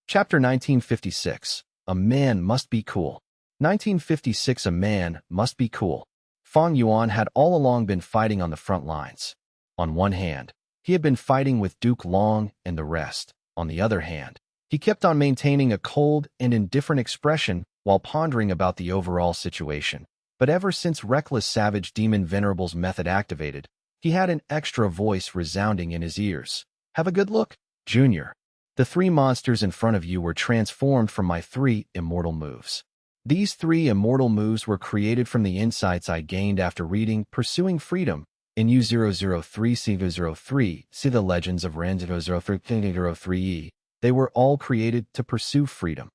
Chapter 1956. A Man Must Be Cool. 1956. A man must be cool. Fang Yuan had all along been fighting on the front lines. On one hand, he had been fighting with Duke Long and the rest. On the other hand, he kept on maintaining a cold and indifferent expression while pondering about the overall situation. But ever since Reckless Savage Demon Venerable's method activated, he had an extra voice resounding in his ears. Have a good look, Junior. The three monsters in front of you were transformed from my three immortal moves. These three immortal moves were created from the insights I gained after reading Pursuing Freedom in U003C03, see the Legends of Ren 003E. They were all created to pursue freedom.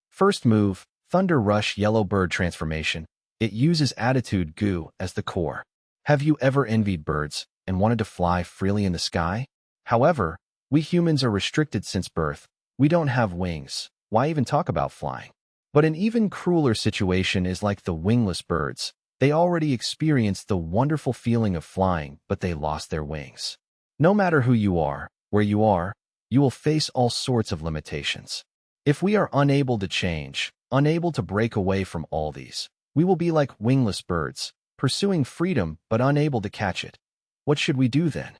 First move, Thunder Rush Yellow Bird Transformation. It uses attitude goo as the core. Have you ever envied birds and wanted to fly freely in the sky? However, we humans are restricted since birth. We don't have wings. Why even talk about flying? But an even crueler situation is like the wingless birds. They already experienced the wonderful feeling of flying, but they lost their wings. No matter who you are, where you are, you will face all sorts of limitations. If we are unable to change, unable to break away from all these, we will be like wingless birds, pursuing freedom but unable to catch it. What should we do then?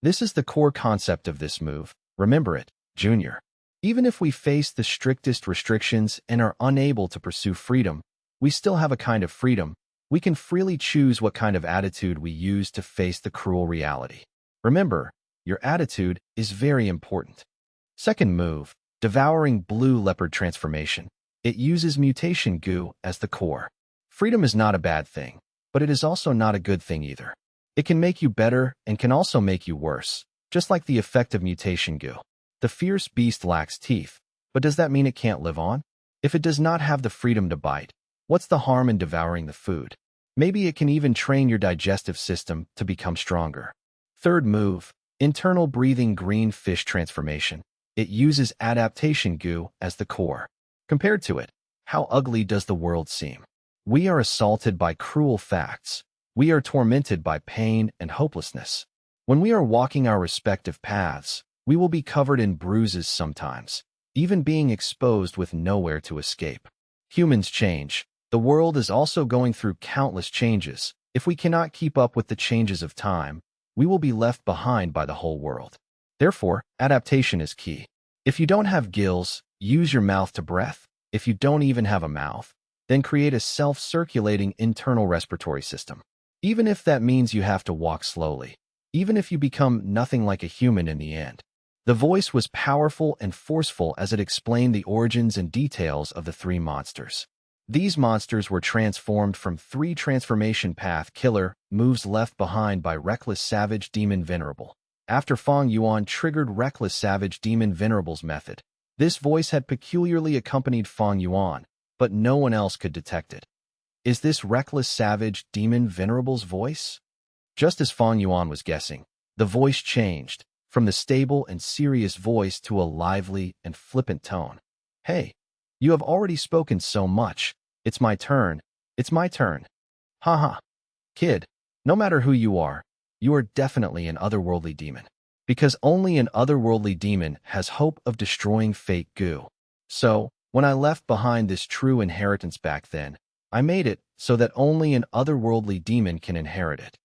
This is the core concept of this move. Remember it, Junior. Even if we face the strictest restrictions and are unable to pursue freedom, we still have a kind of freedom. We can freely choose what kind of attitude we use to face the cruel reality. Remember, your attitude is very important. Second move, Devouring Blue Leopard Transformation. It uses mutation goo as the core. Freedom is not a bad thing, but it is also not a good thing either. It can make you better and can also make you worse, just like the effect of mutation goo. The fierce beast lacks teeth, but does that mean it can't live on? If it does not have the freedom to bite, what's the harm in devouring the food? Maybe it can even train your digestive system to become stronger. Third move, Internal Breathing Green Fish Transformation. It uses adaptation goo as the core. Compared to it, how ugly does the world seem? We are assaulted by cruel facts. We are tormented by pain and hopelessness. When we are walking our respective paths, we will be covered in bruises sometimes, even being exposed with nowhere to escape. Humans change. The world is also going through countless changes. If we cannot keep up with the changes of time, we will be left behind by the whole world. Therefore, adaptation is key. If you don't have gills, use your mouth to breath. If you don't even have a mouth, then create a self-circulating internal respiratory system. Even if that means you have to walk slowly. Even if you become nothing like a human in the end. The voice was powerful and forceful as it explained the origins and details of the three monsters. These monsters were transformed from three transformation path killer moves left behind by Reckless Savage Demon Venerable. After Fang Yuan triggered Reckless Savage Demon Venerable's method, this voice had peculiarly accompanied Fang Yuan, but no one else could detect it. Is this Reckless Savage Demon Venerable's voice? Just as Fang Yuan was guessing, the voice changed from the stable and serious voice to a lively and flippant tone. Hey, you have already spoken so much. It's my turn. It's my turn. Haha. Kid, no matter who you are definitely an otherworldly demon. Because only an otherworldly demon has hope of destroying fake goo. So, when I left behind this true inheritance back then, I made it so that only an otherworldly demon can inherit it.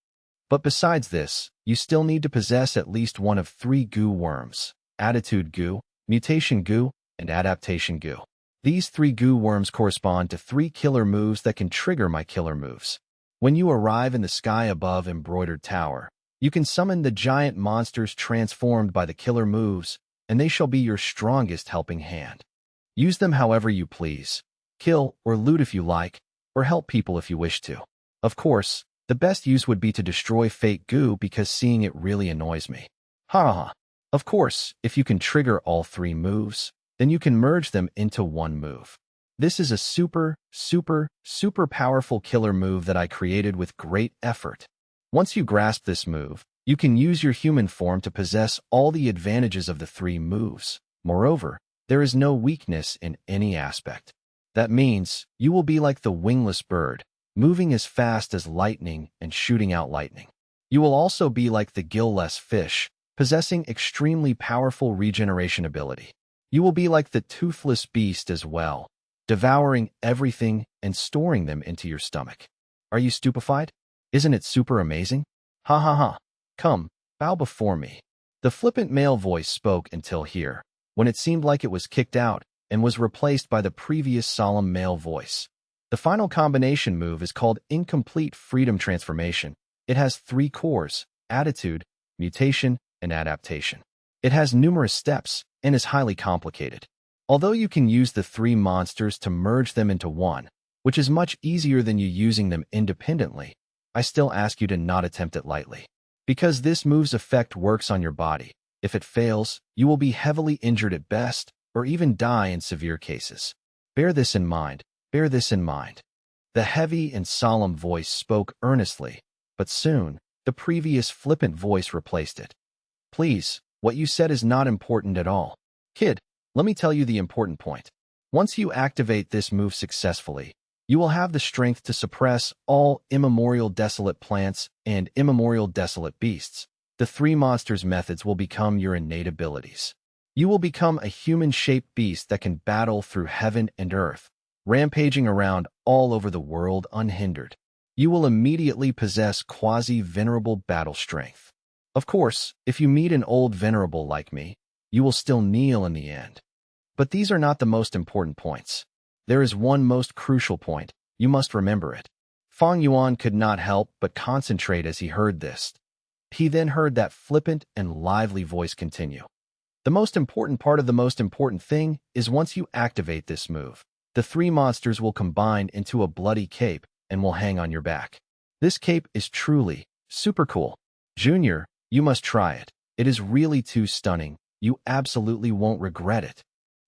But besides this, you still need to possess at least one of three goo worms: attitude goo, mutation goo, and adaptation goo. These three goo worms correspond to three killer moves that can trigger my killer moves. When you arrive in the sky above Embroidered Tower, you can summon the giant monsters transformed by the killer moves, and they shall be your strongest helping hand. Use them however you please. Kill or loot if you like, or help people if you wish to. Of course, the best use would be to destroy fake goo because seeing it really annoys me. Ha ha. Of course, if you can trigger all three moves, then you can merge them into one move. This is a super powerful killer move that I created with great effort. Once you grasp this move, you can use your human form to possess all the advantages of the three moves. Moreover, there is no weakness in any aspect. That means you will be like the wingless bird, moving as fast as lightning and shooting out lightning. You will also be like the gill-less fish, possessing extremely powerful regeneration ability. You will be like the toothless beast as well, devouring everything and storing them into your stomach. Are you stupefied? Isn't it super amazing? Ha ha ha. Come, bow before me. The flippant male voice spoke until here, when it seemed like it was kicked out and was replaced by the previous solemn male voice. The final combination move is called Incomplete Freedom Transformation. It has 3 cores: attitude, mutation, and adaptation. It has numerous steps and is highly complicated. Although you can use the 3 monsters to merge them into one, which is much easier than you using them independently, I still ask you to not attempt it lightly. Because this move's effect works on your body. If it fails, you will be heavily injured at best, or even die in severe cases. Bear this in mind. Bear this in mind. The heavy and solemn voice spoke earnestly, but soon, the previous flippant voice replaced it. Please, what you said is not important at all. Kid, let me tell you the important point. Once you activate this move successfully, you will have the strength to suppress all immemorial desolate plants and immemorial desolate beasts. The 3 monsters methods will become your innate abilities. You will become a human-shaped beast that can battle through heaven and earth, rampaging around all over the world unhindered. You will immediately possess quasi-venerable battle strength. Of course, if you meet an old venerable like me, you will still kneel in the end. But these are not the most important points. There is one most crucial point. You must remember it. Fang Yuan could not help but concentrate as he heard this. He then heard that flippant and lively voice continue. The most important part of the most important thing is once you activate this move, the 3 monsters will combine into a bloody cape and will hang on your back. This cape is truly super cool. Junior, you must try it. It is really too stunning. You absolutely won't regret it.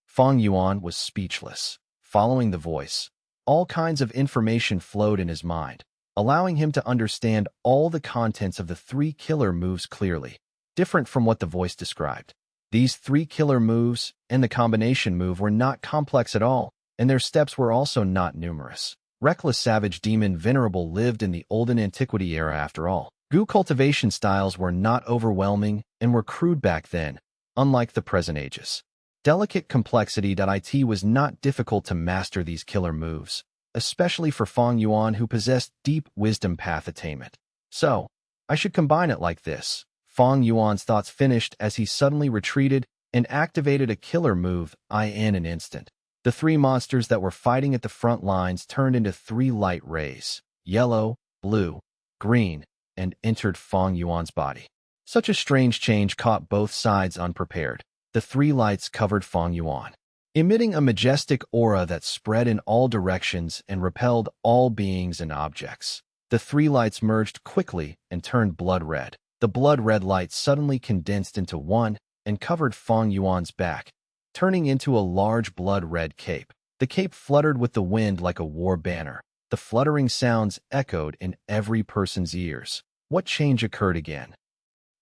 Fang Yuan was speechless. Following the voice, all kinds of information flowed in his mind, allowing him to understand all the contents of the 3 killer moves clearly, different from what the voice described. These 3 killer moves and the combination move were not complex at all, and their steps were also not numerous. Reckless Savage Demon Venerable lived in the olden antiquity era after all. Cultivation styles were not overwhelming and were crude back then, unlike the present ages. Delicate complexity.It was not difficult to master these killer moves, especially for Fang Yuan who possessed deep wisdom path attainment. So, I should combine it like this. Fang Yuan's thoughts finished as he suddenly retreated and activated a killer move in an instant. The 3 monsters that were fighting at the front lines turned into 3 light rays, yellow, blue, green, and entered Fang Yuan's body. Such a strange change caught both sides unprepared. The 3 lights covered Fang Yuan, emitting a majestic aura that spread in all directions and repelled all beings and objects. The 3 lights merged quickly and turned blood red. The blood-red light suddenly condensed into one and covered Fang Yuan's back, turning into a large blood-red cape. The cape fluttered with the wind like a war banner. The fluttering sounds echoed in every person's ears. What change occurred again?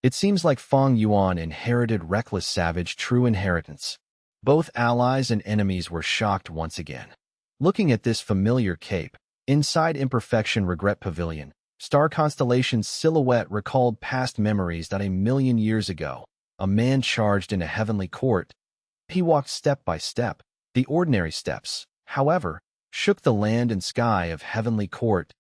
It seems like Fang Yuan inherited Reckless Savage true inheritance. Both allies and enemies were shocked once again. Looking at this familiar cape, inside Imperfection Regret Pavilion, Star Constellation's silhouette recalled past memories that 1,000,000 years ago, a man charged in a heavenly court. He walked step by step. The ordinary steps, however, shook the land and sky of heavenly court.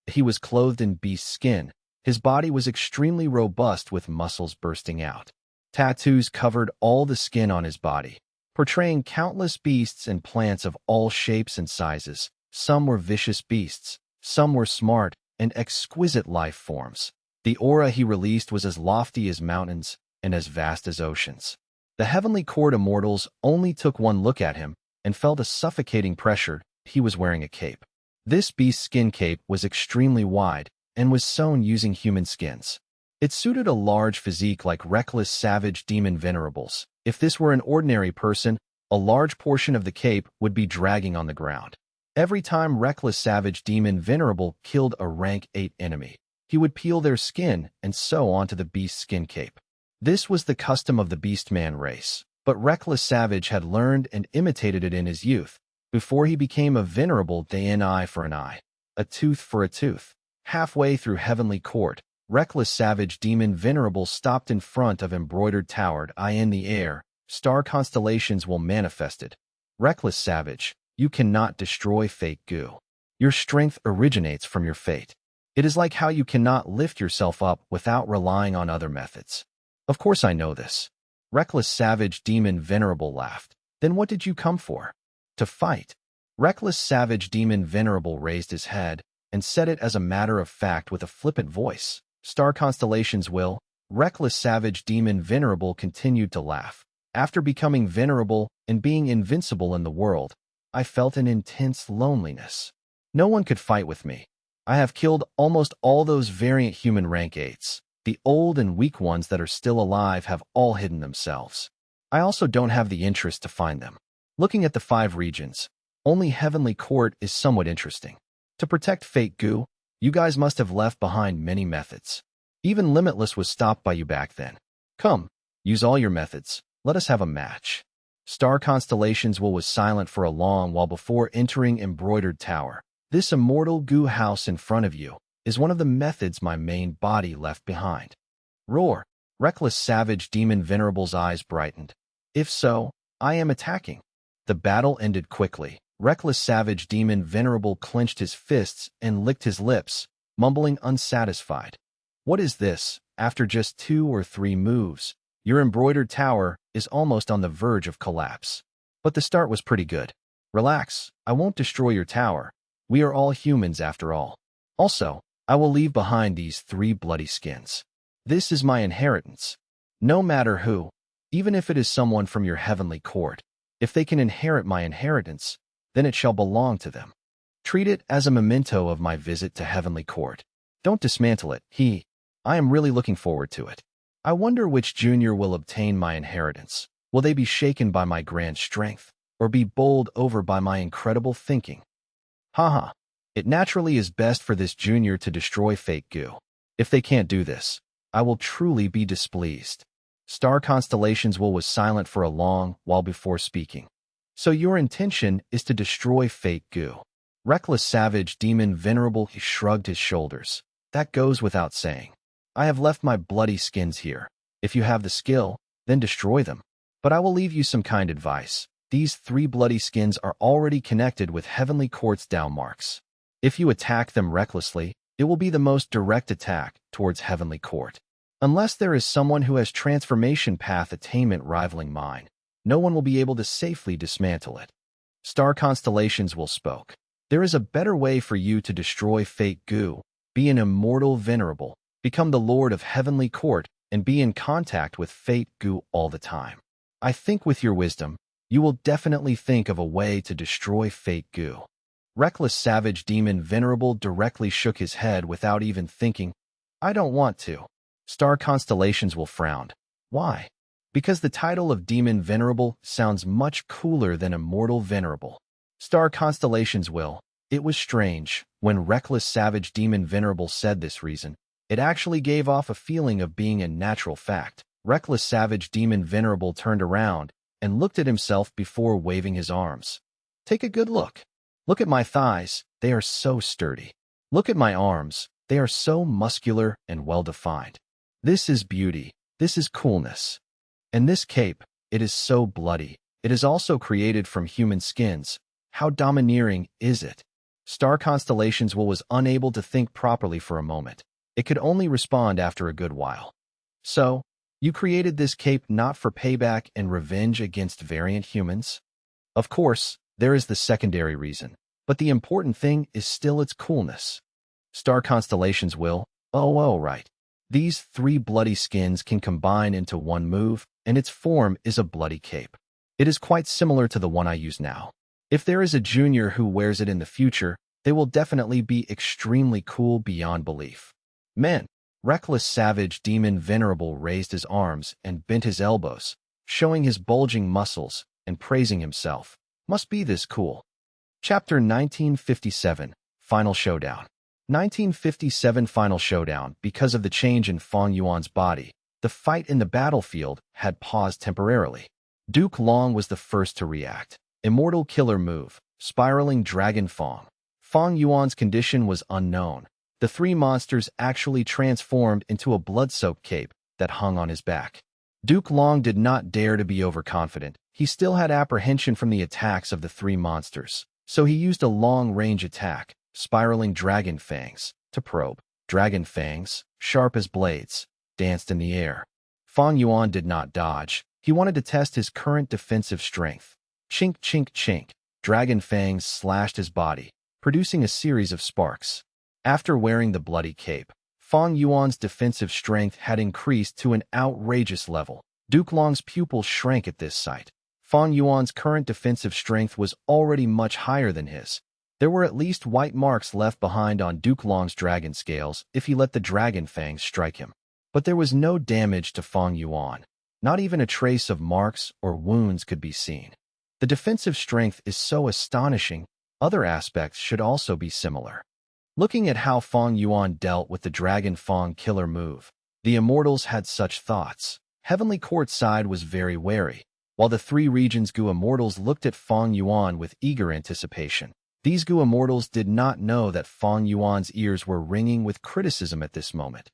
He was clothed in beast skin. His body was extremely robust with muscles bursting out. Tattoos covered all the skin on his body, portraying countless beasts and plants of all shapes and sizes. Some were vicious beasts, some were smart and exquisite life forms. The aura he released was as lofty as mountains and as vast as oceans. The heavenly court immortals only took one look at him and felt a suffocating pressure. He was wearing a cape. This beast skin cape was extremely wide and was sewn using human skins. It suited a large physique like Reckless Savage Demon Venerables. If this were an ordinary person, a large portion of the cape would be dragging on the ground. Every time Reckless Savage Demon Venerable killed a rank 8 enemy, he would peel their skin and sew onto the beast skin cape. This was the custom of the Beastman race, but Reckless Savage had learned and imitated it in his youth, before he became a venerable an eye for an eye, a tooth for a tooth. Halfway through Heavenly Court, Reckless Savage Demon Venerable stopped in front of embroidered towered in the air, Star constellations will manifest it. Reckless savage, you cannot destroy fate goo. Your strength originates from your fate. It is like how you cannot lift yourself up without relying on other methods. Of course I know this. Reckless savage demon venerable laughed. Then what did you come for? To fight. Reckless savage demon venerable raised his head and said it as a matter of fact with a flippant voice. Star constellations will. Reckless savage demon venerable continued to laugh. After becoming venerable and being invincible in the world, I felt an intense loneliness. No one could fight with me. I have killed almost all those variant human rank 8s. The old and weak ones that are still alive have all hidden themselves. I also don't have the interest to find them. Looking at the 5 regions, only Heavenly Court is somewhat interesting. To protect fate goo, you guys must have left behind many methods. Even Limitless was stopped by you back then. Come, use all your methods. Let us have a match. Star constellations was silent for a long while before entering Embroidered Tower. This immortal goo house in front of you is one of the methods my main body left behind. Roar. Reckless savage demon venerable's eyes brightened. If so, I am attacking. The battle ended quickly. Reckless savage demon venerable clenched his fists and licked his lips, mumbling unsatisfied. What is this? After just 2 or 3 moves, your embroidered tower is almost on the verge of collapse. But the start was pretty good. Relax, I won't destroy your tower. We are all humans after all. Also, I will leave behind these 3 bloody skins. This is my inheritance. No matter who, even if it is someone from your heavenly court, if they can inherit my inheritance, then it shall belong to them. Treat it as a memento of my visit to heavenly court. Don't dismantle it, I am really looking forward to it. I wonder which junior will obtain my inheritance. Will they be shaken by my grand strength, or be bowled over by my incredible thinking? Haha. It naturally is best for this junior to destroy fate goo. If they can't do this, I will truly be displeased. Star constellations was silent for a long while before speaking. So your intention is to destroy fate goo. Reckless savage demon venerable he shrugged his shoulders. That goes without saying. I have left my bloody skins here. If you have the skill, then destroy them. But I will leave you some kind advice. These 3 bloody skins are already connected with Heavenly Court's down marks. If you attack them recklessly, it will be the most direct attack towards Heavenly Court. Unless there is someone who has transformation path attainment rivaling mine, no one will be able to safely dismantle it. Star constellations will spoke. There is a better way for you to destroy fate goo. Be an immortal venerable. Become the Lord of Heavenly Court and be in contact with fate goo all the time. I think with your wisdom, you will definitely think of a way to destroy fate goo. Reckless savage demon venerable directly shook his head without even thinking. I don't want to. Star constellations will frown. Why? Because the title of demon venerable sounds much cooler than immortal venerable. Star constellations will. It was strange. When reckless savage demon venerable said this reason, it actually gave off a feeling of being a natural fact. Reckless savage demon venerable turned around and looked at himself before waving his arms. Take a good look. Look at my thighs, they are so sturdy. Look at my arms, they are so muscular and well-defined. This is beauty, this is coolness. And this cape, it is so bloody. It is also created from human skins. How domineering is it? Star constellations was unable to think properly for a moment. It could only respond after a good while. So, you created this cape not for payback and revenge against variant humans? Of course, there is the secondary reason, but the important thing is still its coolness. Star constellations will, right. These 3 bloody skins can combine into one move, and its form is a bloody cape. It is quite similar to the one I use now. If there is a junior who wears it in the future, they will definitely be extremely cool beyond belief. Men. Reckless savage demon venerable raised his arms and bent his elbows, showing his bulging muscles and praising himself. Must be this cool. Chapter 1957, Final Showdown. 1957 Final Showdown. Because of the change in Fang Yuan's body, the fight in the battlefield had paused temporarily. Duke Long was the first to react. Immortal killer move, spiraling dragon Fang. Fang Yuan's condition was unknown. The 3 monsters actually transformed into a blood-soaked cape that hung on his back. Duke Long did not dare to be overconfident. He still had apprehension from the attacks of the three monsters, so he used a long-range attack, spiraling dragon fangs, to probe. Dragon fangs, sharp as blades, danced in the air. Fang Yuan did not dodge. He wanted to test his current defensive strength. Chink, chink, chink. Dragon fangs slashed his body, producing a series of sparks. After wearing the bloody cape, Fang Yuan's defensive strength had increased to an outrageous level. Duke Long's pupils shrank at this sight. Fang Yuan's current defensive strength was already much higher than his. There were at least white marks left behind on Duke Long's dragon scales if he let the dragon fangs strike him. But there was no damage to Fang Yuan. Not even a trace of marks or wounds could be seen. The defensive strength is so astonishing, other aspects should also be similar. Looking at how Fang Yuan dealt with the Dragon Fang killer move, the immortals had such thoughts. Heavenly Court side was very wary, while the three regions Gu immortals looked at Fang Yuan with eager anticipation. These Gu immortals did not know that Fang Yuan's ears were ringing with criticism at this moment.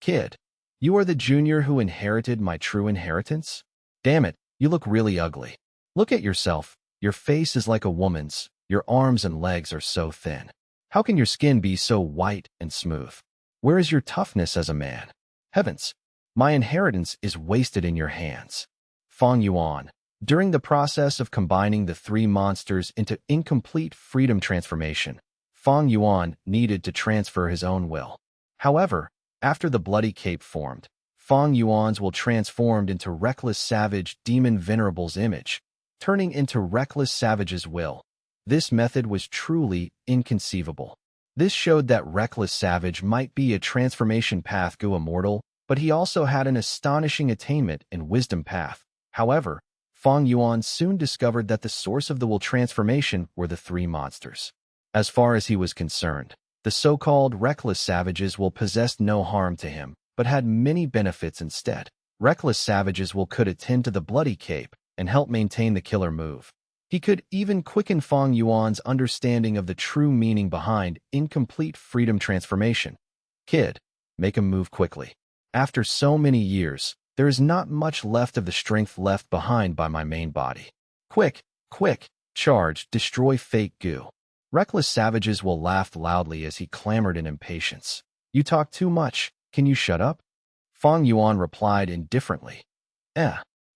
Kid, you are the junior who inherited my true inheritance? Damn it, you look really ugly. Look at yourself. Your face is like a woman's. Your arms and legs are so thin. How can your skin be so white and smooth? Where is your toughness as a man? Heavens, my inheritance is wasted in your hands. Fang Yuan. During the process of combining the three monsters into incomplete freedom transformation, Fang Yuan needed to transfer his own will. However, after the bloody cape formed, Fang Yuan's will transformed into reckless savage demon venerable's image, turning into reckless savage's will. This method was truly inconceivable. This showed that reckless savage might be a transformation path Gu immortal, but he also had an astonishing attainment in wisdom path. However, Fang Yuan soon discovered that the source of the will transformation were the three monsters. As far as he was concerned, the so-called reckless savages will possessed no harm to him, but had many benefits instead. Reckless savages will could attend to the bloody cape and help maintain the killer move. He could even quicken Fang Yuan's understanding of the true meaning behind incomplete freedom transformation. Kid, make him move quickly. After so many years, there is not much left of the strength left behind by my main body. Quick, quick, charge, destroy fake Gu. Reckless savages will laugh loudly as he clamored in impatience. You talk too much. Can you shut up? Fang Yuan replied indifferently.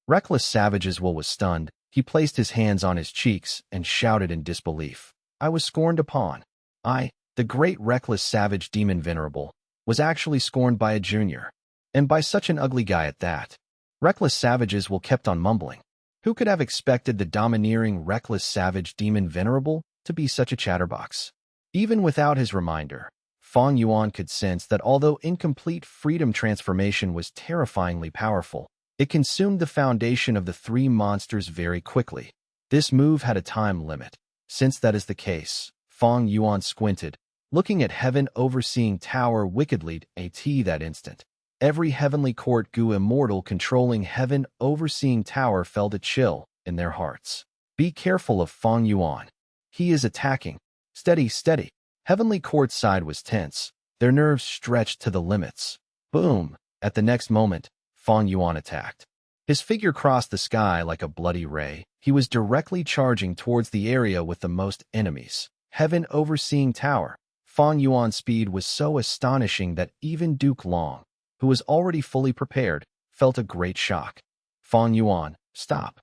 Reckless savages will was stunned. He placed his hands on his cheeks and shouted in disbelief. I was scorned upon. I, the great reckless savage demon venerable, was actually scorned by a junior. And by such an ugly guy at that. Reckless savages will kept on mumbling. Who could have expected the domineering reckless savage demon venerable to be such a chatterbox? Even without his reminder, Fang Yuan could sense that although incomplete freedom transformation was terrifyingly powerful, it consumed the foundation of the three monsters very quickly. This move had a time limit. Since that is the case, Fang Yuan squinted, looking at Heaven Overseeing Tower wickedly at that instant. Every Heavenly Court Gu immortal controlling Heaven Overseeing Tower felt a chill in their hearts. Be careful of Fang Yuan. He is attacking. Steady, steady. Heavenly Court side was tense, their nerves stretched to the limits. Boom! At the next moment, Fang Yuan attacked. His figure crossed the sky like a bloody ray. He was directly charging towards the area with the most enemies. Heaven Overseeing Tower. Fang Yuan's speed was so astonishing that even Duke Long, who was already fully prepared, felt a great shock. Fang Yuan, stop.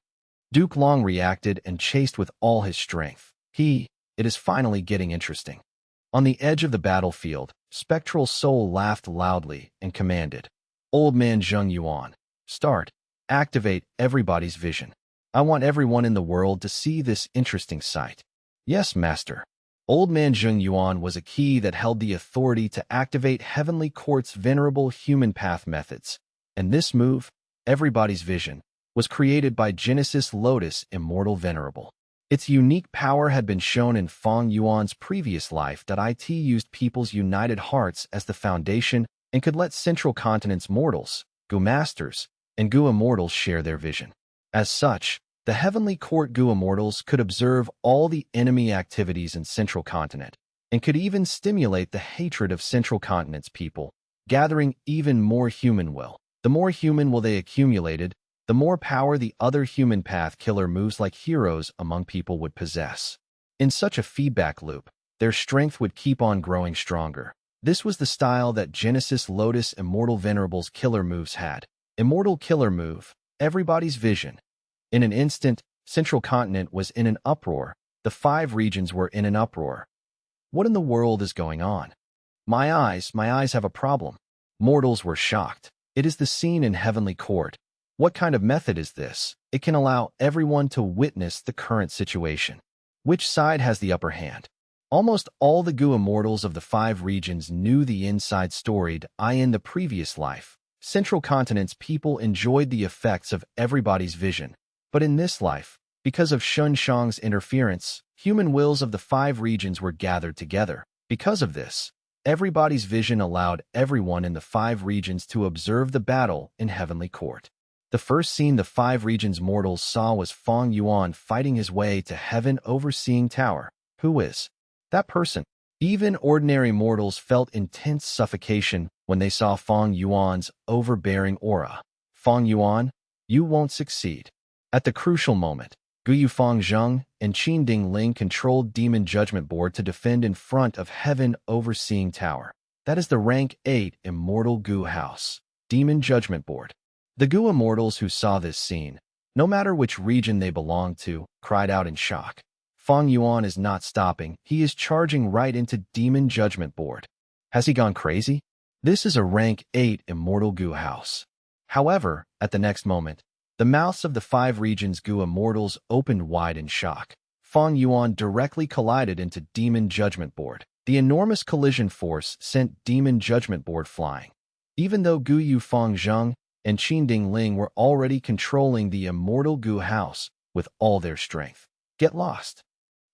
Duke Long reacted and chased with all his strength. It is finally getting interesting. On the edge of the battlefield, Spectral Soul laughed loudly and commanded, Old Man Zheng Yuan, start. Activate everybody's vision. I want everyone in the world to see this interesting sight. Yes, Master. Old Man Zheng Yuan was a key that held the authority to activate Heavenly Court's venerable human path methods, and this move, everybody's vision, was created by Genesis Lotus Immortal Venerable. Its unique power had been shown in Fang Yuan's previous life that it used people's united hearts as the foundation and could let Central Continent's mortals, Gu Masters, and Gu Immortals share their vision. As such, the Heavenly Court Gu Immortals could observe all the enemy activities in Central Continent and could even stimulate the hatred of Central Continent's people, gathering even more human will. The more human will they accumulated, the more power the other human path killer moves like heroes among people would possess. In such a feedback loop, their strength would keep on growing stronger. This was the style that Genesis Lotus Immortal Venerables killer moves had. Immortal killer move, everybody's vision. In an instant, Central Continent was in an uproar. The 5 regions were in an uproar. What in the world is going on? My eyes have a problem. Mortals were shocked. It is the scene in Heavenly Court. What kind of method is this? It can allow everyone to witness the current situation. Which side has the upper hand? Almost all the Gu immortals of the 5 regions knew the inside story. In the previous life, Central Continent's people enjoyed the effects of everybody's vision. But in this life, because of Shun Shang's interference, human wills of the 5 regions were gathered together. Because of this, everybody's vision allowed everyone in the 5 regions to observe the battle in Heavenly Court. The first scene the 5 regions mortals saw was Fang Yuan fighting his way to Heaven Overseeing Tower. Who is that person? Even ordinary mortals felt intense suffocation when they saw Fang Yuan's overbearing aura. Fang Yuan, you won't succeed. At the crucial moment, Guyu Fangzheng and Qin Dingling controlled Demon Judgment Board to defend in front of Heaven Overseeing Tower. That is the rank 8 Immortal Gu House, Demon Judgment Board. The Gu immortals who saw this scene, no matter which region they belonged to, cried out in shock. Fang Yuan is not stopping. He is charging right into Demon Judgment Board. Has he gone crazy? This is a rank 8 Immortal Gu House. However, at the next moment, the mouths of the 5 regions Gu immortals opened wide in shock. Fang Yuan directly collided into Demon Judgment Board. The enormous collision force sent Demon Judgment Board flying. Even though Guyu Fangzheng and Qin Dingling were already controlling the Immortal Gu House with all their strength. Get lost.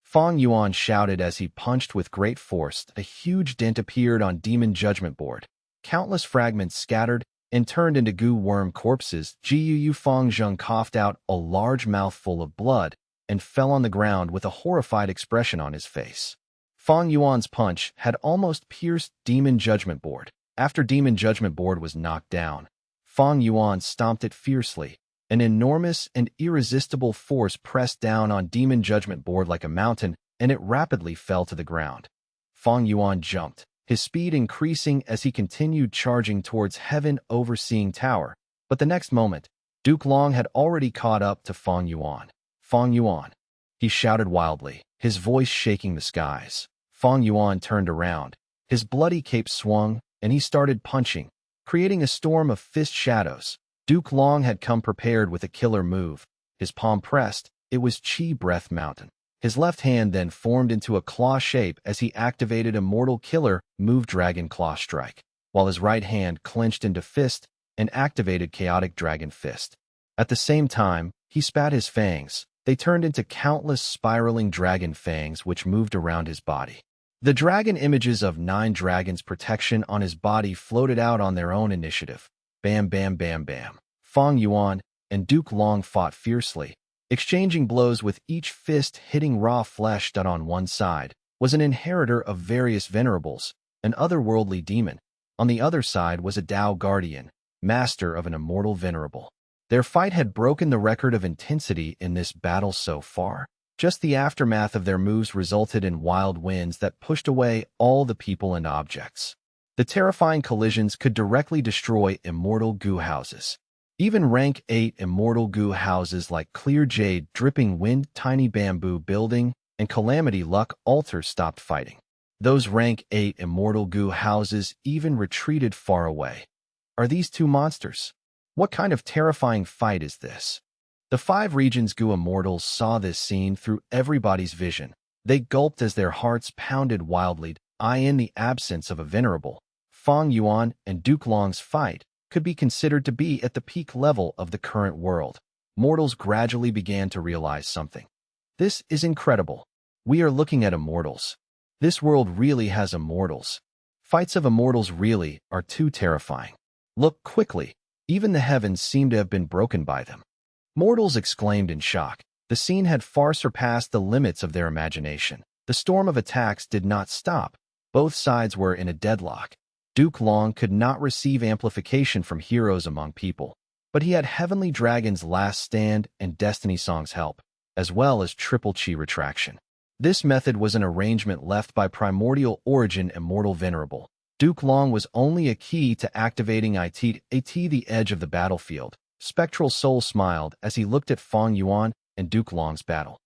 Fang Yuan shouted as he punched with great force. A huge dent appeared on Demon Judgment Board. Countless fragments scattered and turned into Gu worm corpses. Guyu Fangzheng coughed out a large mouthful of blood and fell on the ground with a horrified expression on his face. Fang Yuan's punch had almost pierced Demon Judgment Board. After Demon Judgment Board was knocked down, Fang Yuan stomped it fiercely. An enormous and irresistible force pressed down on Demon Judgment Board like a mountain, and it rapidly fell to the ground. Fang Yuan jumped, his speed increasing as he continued charging towards Heaven Overseeing Tower. But the next moment, Duke Long had already caught up to Fang Yuan. Fang Yuan, he shouted wildly, his voice shaking the skies. Fang Yuan turned around. His bloody cape swung, and he started punching, creating a storm of fist shadows. Duke Long had come prepared with a killer move. His palm pressed. It was Chi Breath Mountain. His left hand then formed into a claw shape as he activated Immortal Killer Move Dragon Claw Strike, while his right hand clenched into fist and activated Chaotic Dragon Fist. At the same time, he spat his fangs. They turned into countless spiraling dragon fangs which moved around his body. The dragon images of 9 dragons' protection on his body floated out on their own initiative. Bam, bam, bam, bam. Fang Yuan and Duke Long fought fiercely, exchanging blows with each fist hitting raw flesh. On one side was an inheritor of various venerables, an otherworldly demon. On the other side was a Tao guardian, master of an immortal venerable. Their fight had broken the record of intensity in this battle so far. Just the aftermath of their moves resulted in wild winds that pushed away all the people and objects. The terrifying collisions could directly destroy Immortal Gu houses. Even rank 8 Immortal Gu houses like Clear Jade, Dripping Wind, Tiny Bamboo Building, and Calamity Luck Altar stopped fighting. Those rank 8 Immortal Gu houses even retreated far away. Are these 2 monsters? What kind of terrifying fight is this? The 5 regions Gu immortals saw this scene through everybody's vision. They gulped as their hearts pounded wildly. In the absence of a venerable, Fang Yuan and Duke Long's fight could be considered to be at the peak level of the current world. Mortals gradually began to realize something. This is incredible. We are looking at immortals. This world really has immortals. Fights of immortals really are too terrifying. Look quickly. Even the heavens seem to have been broken by them. Mortals exclaimed in shock. The scene had far surpassed the limits of their imagination. The storm of attacks did not stop. Both sides were in a deadlock. Duke Long could not receive amplification from heroes among people, but he had Heavenly Dragon's Last Stand and Destiny Song's help, as well as triple chi retraction. This method was an arrangement left by primordial origin immortal venerable. Duke Long was only a key to activating the edge of the battlefield. Spectral Soul smiled as he looked at Fang Yuan and Duke Long's battle.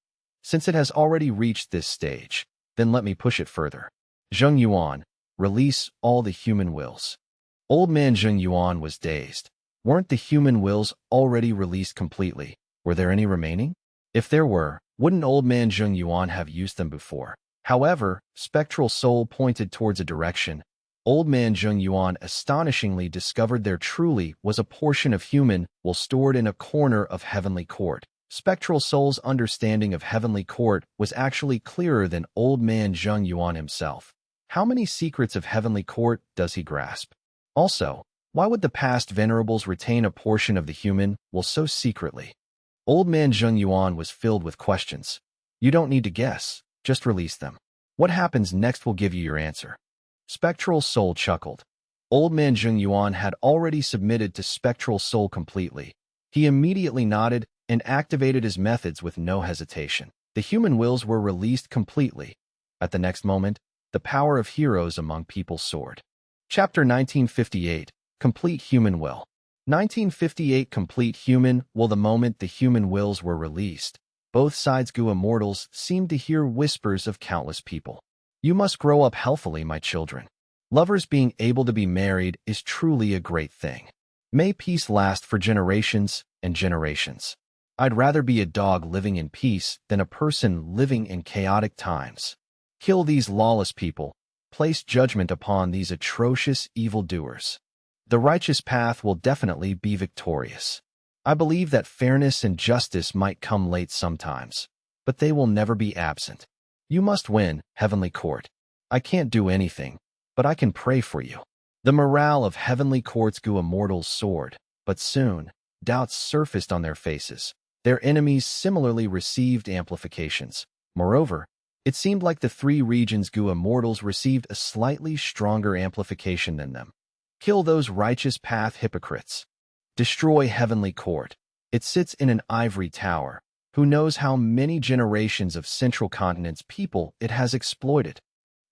Since it has already reached this stage, then let me push it further. Zheng Yuan, release all the human wills. Old man Zheng Yuan was dazed. Weren't the human wills already released completely? Were there any remaining? If there were, wouldn't old man Zheng Yuan have used them before? However, Spectral Soul pointed towards a direction. Old man Zheng Yuan astonishingly discovered there truly was a portion of human will stored in a corner of Heavenly Court. Spectral Soul's understanding of Heavenly Court was actually clearer than old man Zheng Yuan himself. How many secrets of Heavenly Court does he grasp? Also, why would the past venerables retain a portion of the human will so secretly? Old man Zheng Yuan was filled with questions. You don't need to guess, just release them. What happens next will give you your answer. Spectral Soul chuckled. Old man Zheng Yuan had already submitted to Spectral Soul completely. He immediately nodded and activated his methods with no hesitation. The human wills were released completely. At the next moment, the power of heroes among people soared. Chapter 1958, Complete Human Will. 1958 Complete Human Will. The moment the human wills were released, both sides Gu immortals seemed to hear whispers of countless people. You must grow up healthily, my children. Lovers being able to be married is truly a great thing. May peace last for generations and generations. I'd rather be a dog living in peace than a person living in chaotic times. Kill these lawless people. Place judgment upon these atrocious evildoers. The righteous path will definitely be victorious. I believe that fairness and justice might come late sometimes, but they will never be absent. You must win, Heavenly Court. I can't do anything, but I can pray for you. The morale of Heavenly Court's Gu immortals soared, but soon, doubts surfaced on their faces. Their enemies similarly received amplifications. Moreover, it seemed like the three regions Gu immortals received a slightly stronger amplification than them. Kill those righteous path hypocrites. Destroy Heavenly Court. It sits in an ivory tower. Who knows how many generations of Central Continent's people it has exploited?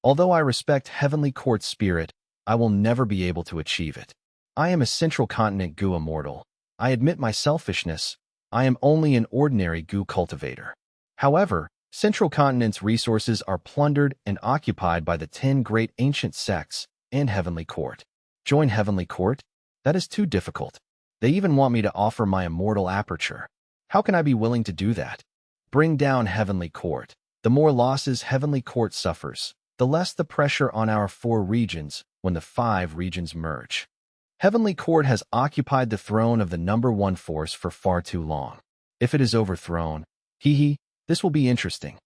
Although I respect Heavenly Court's spirit, I will never be able to achieve it. I am a Central Continent Gu immortal. I admit my selfishness. I am only an ordinary Gu cultivator. However, Central Continent's resources are plundered and occupied by the 10 great ancient sects and Heavenly Court. Join Heavenly Court? That is too difficult. They even want me to offer my immortal aperture. How can I be willing to do that? Bring down Heavenly Court. The more losses Heavenly Court suffers, the less the pressure on our 4 regions when the 5 regions merge. Heavenly Court has occupied the throne of the number 1 force for far too long. If it is overthrown, this will be interesting.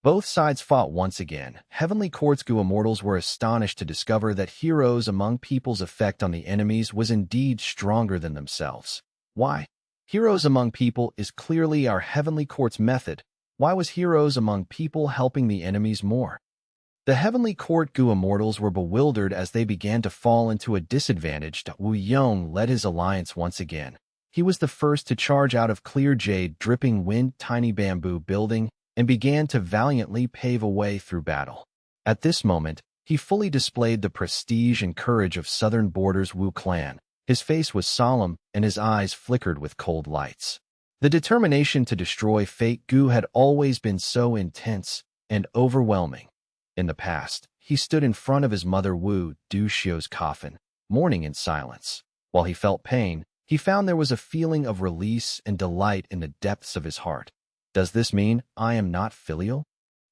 Both sides fought once again. Heavenly Court's Gu immortals were astonished to discover that heroes among people's effect on the enemies was indeed stronger than themselves. Why? Heroes among people is clearly our Heavenly Court's method. Why was heroes among people helping the enemies more? The Heavenly Court Gu immortals were bewildered as they began to fall into a disadvantage. Wu Yong led his alliance once again. He was the first to charge out of clear jade dripping wind tiny bamboo building and began to valiantly pave a way through battle. At this moment, he fully displayed the prestige and courage of Southern Borders Wu clan. His face was solemn, and his eyes flickered with cold lights. The determination to destroy Fake Gu had always been so intense and overwhelming. In the past, he stood in front of his mother Wu Duxiu's coffin, mourning in silence. While he felt pain, he found there was a feeling of release and delight in the depths of his heart. Does this mean I am not filial?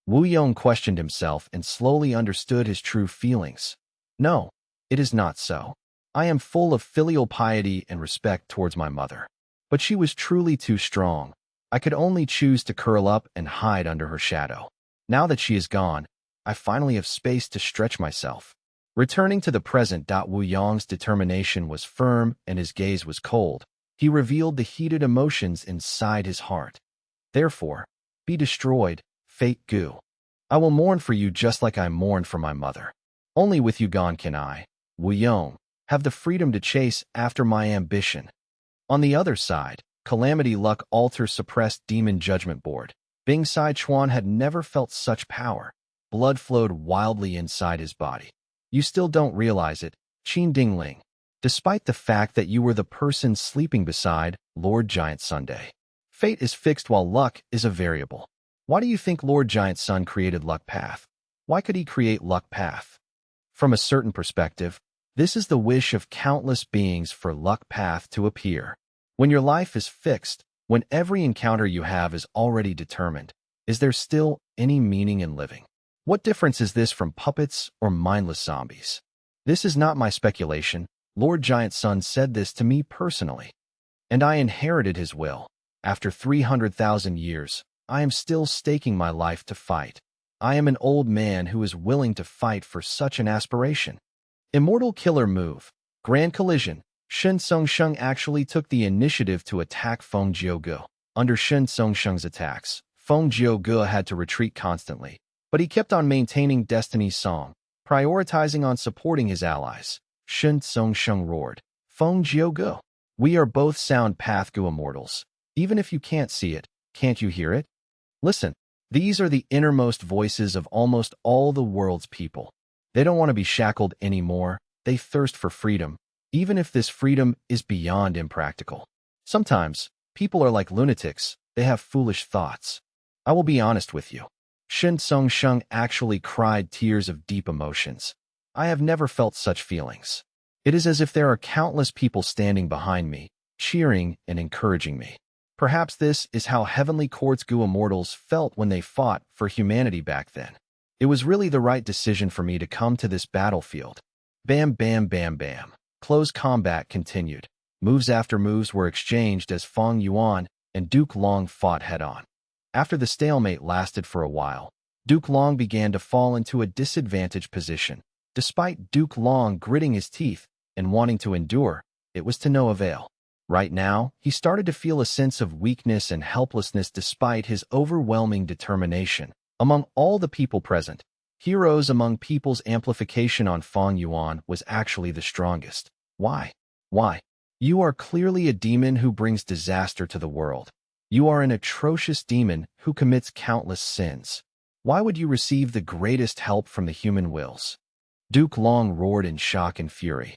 Wu Yong questioned himself and slowly understood his true feelings. No, it is not so. I am full of filial piety and respect towards my mother. But she was truly too strong. I could only choose to curl up and hide under her shadow. Now that she is gone, I finally have space to stretch myself. Returning to the present, Wu Yong's determination was firm and his gaze was cold. He revealed the heated emotions inside his heart. Therefore, be destroyed, Fake Gu. I will mourn for you just like I mourned for my mother. Only with you gone can I. Wu have the freedom to chase after my ambition. On the other side, Calamity Luck Alter suppressed Demon Judgment Board. Bing Sai Chuan had never felt such power. Blood flowed wildly inside his body. You still don't realize it, Qin Dingling, despite the fact that you were the person sleeping beside Lord Giant Sunday. Fate is fixed while luck is a variable. Why do you think Lord Giant Sun created Luck Path? Why could he create Luck Path? From a certain perspective, this is the wish of countless beings for Luck Path to appear. When your life is fixed, when every encounter you have is already determined, is there still any meaning in living? What difference is this from puppets or mindless zombies? This is not my speculation. Lord Giant Sun said this to me personally. And I inherited his will. After 300,000 years, I am still staking my life to fight. I am an old man who is willing to fight for such an aspiration. Immortal Killer Move. Grand Collision. Shen Songsheng actually took the initiative to attack Feng Jiuge. Under Shen Songsheng's attacks, Feng Jiuge had to retreat constantly, but he kept on maintaining Destiny's song, prioritizing on supporting his allies. Shen Songsheng roared, "Feng Jiuge, we are both sound path Gu immortals. Even if you can't see it, can't you hear it? Listen, these are the innermost voices of almost all the world's people. They don't want to be shackled anymore. They thirst for freedom, even if this freedom is beyond impractical. Sometimes, people are like lunatics. They have foolish thoughts. I will be honest with you. Shen Songsheng actually cried tears of deep emotions. I have never felt such feelings. It is as if there are countless people standing behind me, cheering and encouraging me. Perhaps this is how Heavenly Court's Gu immortals felt when they fought for humanity back then. It was really the right decision for me to come to this battlefield. Bam, bam, bam, bam. Close combat continued. Moves after moves were exchanged as Fang Yuan and Duke Long fought head-on. After the stalemate lasted for a while, Duke Long began to fall into a disadvantaged position. Despite Duke Long gritting his teeth and wanting to endure, it was to no avail. Right now, he started to feel a sense of weakness and helplessness despite his overwhelming determination. Among all the people present, Heroes Among People's amplification on Fang Yuan was actually the strongest. Why? Why? You are clearly a demon who brings disaster to the world. You are an atrocious demon who commits countless sins. Why would you receive the greatest help from the human wills? Duke Long roared in shock and fury.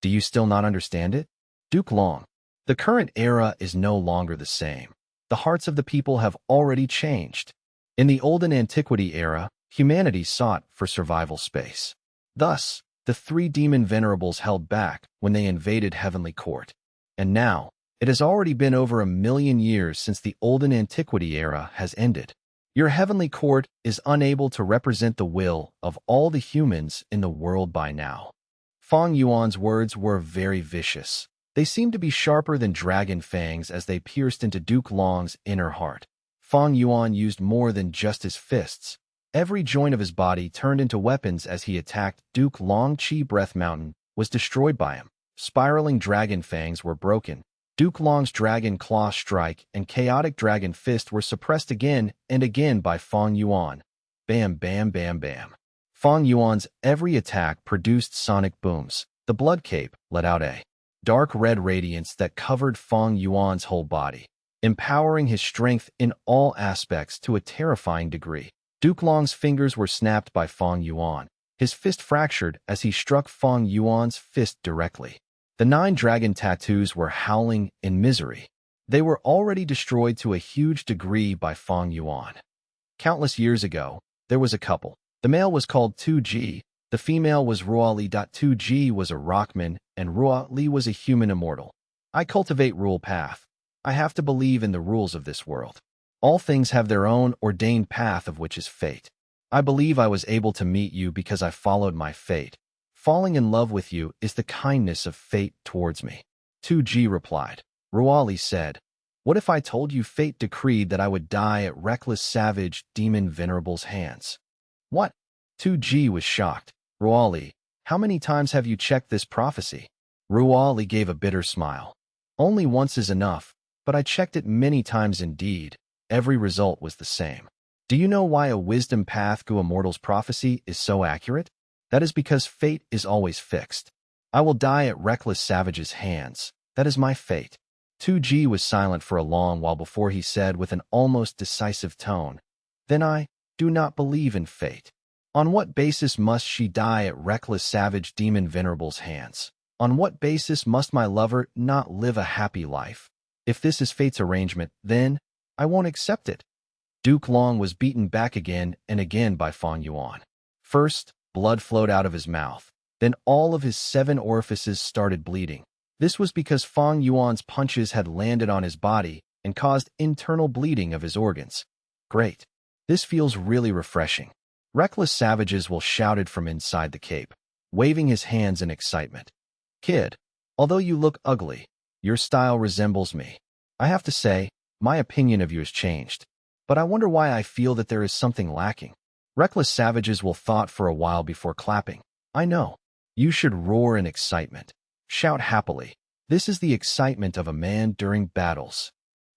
Do you still not understand it? Duke Long, the current era is no longer the same. The hearts of the people have already changed. In the olden antiquity era, humanity sought for survival space. Thus, the three demon venerables held back when they invaded Heavenly Court. And now, it has already been over 1,000,000 years since the olden antiquity era has ended. Your Heavenly Court is unable to represent the will of all the humans in the world by now. Fang Yuan's words were very vicious. They seemed to be sharper than dragon fangs as they pierced into Duke Long's inner heart. Fang Yuan used more than just his fists. Every joint of his body turned into weapons as he attacked. Duke Long. Chi Breath Mountain was destroyed by him. Spiraling dragon fangs were broken. Duke Long's dragon claw strike and chaotic dragon fist were suppressed again and again by Fang Yuan. Bam, bam, bam, bam. Fang Yuan's every attack produced sonic booms. The blood cape let out a dark red radiance that covered Fang Yuan's whole body, empowering his strength in all aspects to a terrifying degree. Duke Long's fingers were snapped by Fang Yuan. His fist fractured as he struck Fang Yuan's fist directly. The 9 dragon tattoos were howling in misery. They were already destroyed to a huge degree by Fang Yuan. Countless years ago, there was a couple. The male was called 2G, the female was Ruali. 2G was a rockman, and Ruali was a human immortal. I cultivate rule path. I have to believe in the rules of this world. All things have their own ordained path of which is fate. I believe I was able to meet you because I followed my fate. Falling in love with you is the kindness of fate towards me. 2G replied. Ruali said, what if I told you fate decreed that I would die at reckless savage demon venerable's hands? What? 2G was shocked. Ruali, how many times have you checked this prophecy? Ruali gave a bitter smile. Only once is enough, but I checked it many times indeed. Every result was the same. Do you know why a wisdom path Gu Immortal's prophecy is so accurate? That is because fate is always fixed. I will die at reckless savages' hands. That is my fate. 2G was silent for a long while before he said with an almost decisive tone, "Then I do not believe in fate. On what basis must she die at reckless savage demon venerable's hands? On what basis must my lover not live a happy life? If this is fate's arrangement, then I won't accept it." Duke Long was beaten back again and again by Fang Yuan. First, blood flowed out of his mouth. Then all of his 7 orifices started bleeding. This was because Fang Yuan's punches had landed on his body and caused internal bleeding of his organs. Great. This feels really refreshing. Reckless savages will shouted from inside the cape, waving his hands in excitement. "Kid, although you look ugly, your style resembles me. I have to say, my opinion of you has changed. But I wonder why I feel that there is something lacking." Reckless savages will thought for a while before clapping. "I know. You should roar in excitement. Shout happily. This is the excitement of a man during battles."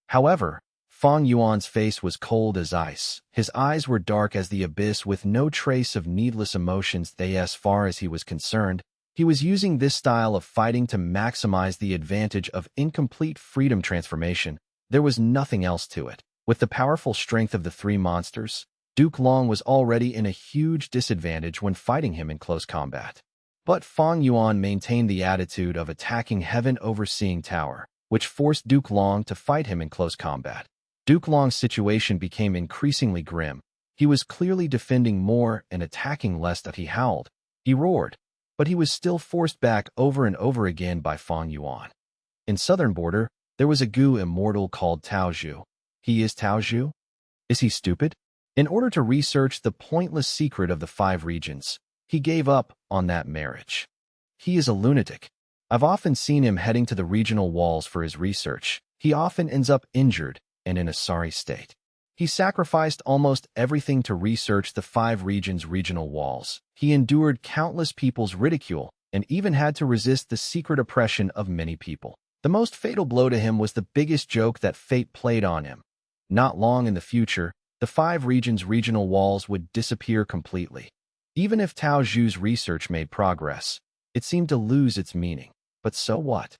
However, Fang Yuan's face was cold as ice. His eyes were dark as the abyss with no trace of needless emotions. As far as he was concerned, he was using this style of fighting to maximize the advantage of incomplete freedom transformation. There was nothing else to it. With the powerful strength of the 3 monsters, Duke Long was already in a huge disadvantage when fighting him in close combat. But Fang Yuan maintained the attitude of attacking Heaven Overseeing Tower, which forced Duke Long to fight him in close combat. Duke Long's situation became increasingly grim. He was clearly defending more and attacking less. That he howled. He roared, but he was still forced back over and over again by Fang Yuan. In southern border, there was a Gu immortal called Tao Zhu. He is Tao Zhu? Is he stupid? In order to research the pointless secret of the 5 regions, he gave up on that marriage. He is a lunatic. I've often seen him heading to the regional walls for his research. He often ends up injured and in a sorry state. He sacrificed almost everything to research the 5 regions' regional walls. He endured countless people's ridicule and even had to resist the secret oppression of many people. The most fatal blow to him was the biggest joke that fate played on him. Not long in the future, the 5 regions' regional walls would disappear completely. Even if Tao Zhu's research made progress, it seemed to lose its meaning. But so what?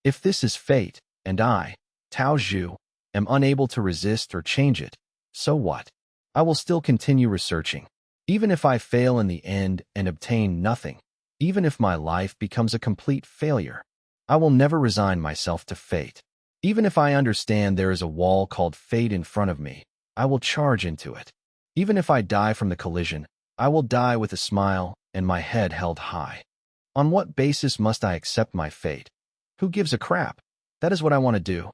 If this is fate, and I, Tao Zhu, am unable to resist or change it, so what? I will still continue researching. Even if I fail in the end and obtain nothing, even if my life becomes a complete failure, I will never resign myself to fate. Even if I understand there is a wall called fate in front of me, I will charge into it. Even if I die from the collision, I will die with a smile and my head held high. On what basis must I accept my fate? Who gives a crap? That is what I want to do.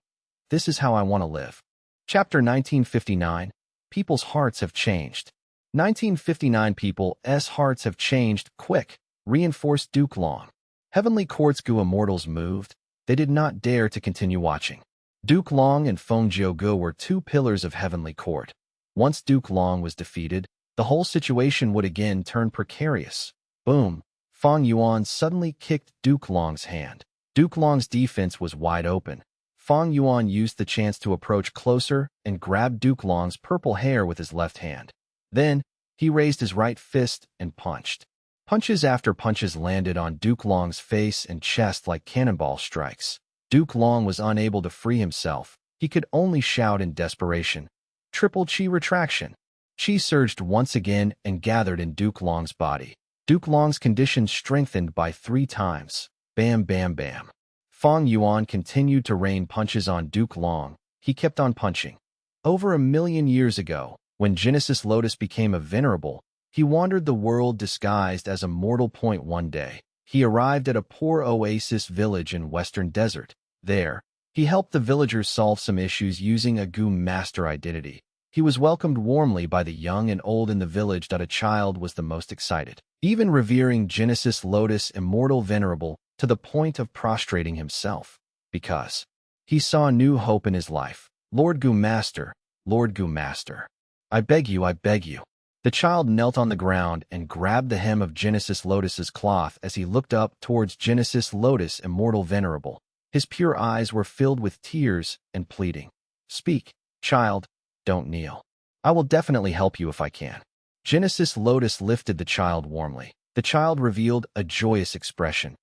This is how I want to live. Chapter 1959. People's hearts have changed. 1959 people's hearts have changed, quick, reinforced Duke Long. Heavenly Court's Gu immortals moved. They did not dare to continue watching. Duke Long and Feng Jiugu were 2 pillars of Heavenly Court. Once Duke Long was defeated, the whole situation would again turn precarious. Boom! Fang Yuan suddenly kicked Duke Long's hand. Duke Long's defense was wide open. Fang Yuan used the chance to approach closer and grab Duke Long's purple hair with his left hand. Then, he raised his right fist and punched. Punches after punches landed on Duke Long's face and chest like cannonball strikes. Duke Long was unable to free himself. He could only shout in desperation. Triple chi retraction. Chi surged once again and gathered in Duke Long's body. Duke Long's condition strengthened by 3 times. Bam, bam, bam. Fang Yuan continued to rain punches on Duke Long. He kept on punching. Over 1,000,000 years ago, when Genesis Lotus became a venerable, he wandered the world disguised as a mortal. One day, he arrived at a poor oasis village in western desert. There, he helped the villagers solve some issues using a Gu master identity. He was welcomed warmly by the young and old in the village. A child was the most excited, even revering Genesis Lotus immortal venerable to the point of prostrating himself, because he saw new hope in his life. Lord Gu Master, Lord Gu Master, I beg you, I beg you. The child knelt on the ground and grabbed the hem of Genesis Lotus's cloth as he looked up towards Genesis Lotus immortal venerable. His pure eyes were filled with tears and pleading. Speak, child, don't kneel. I will definitely help you if I can. Genesis Lotus lifted the child warmly. The child revealed a joyous expression.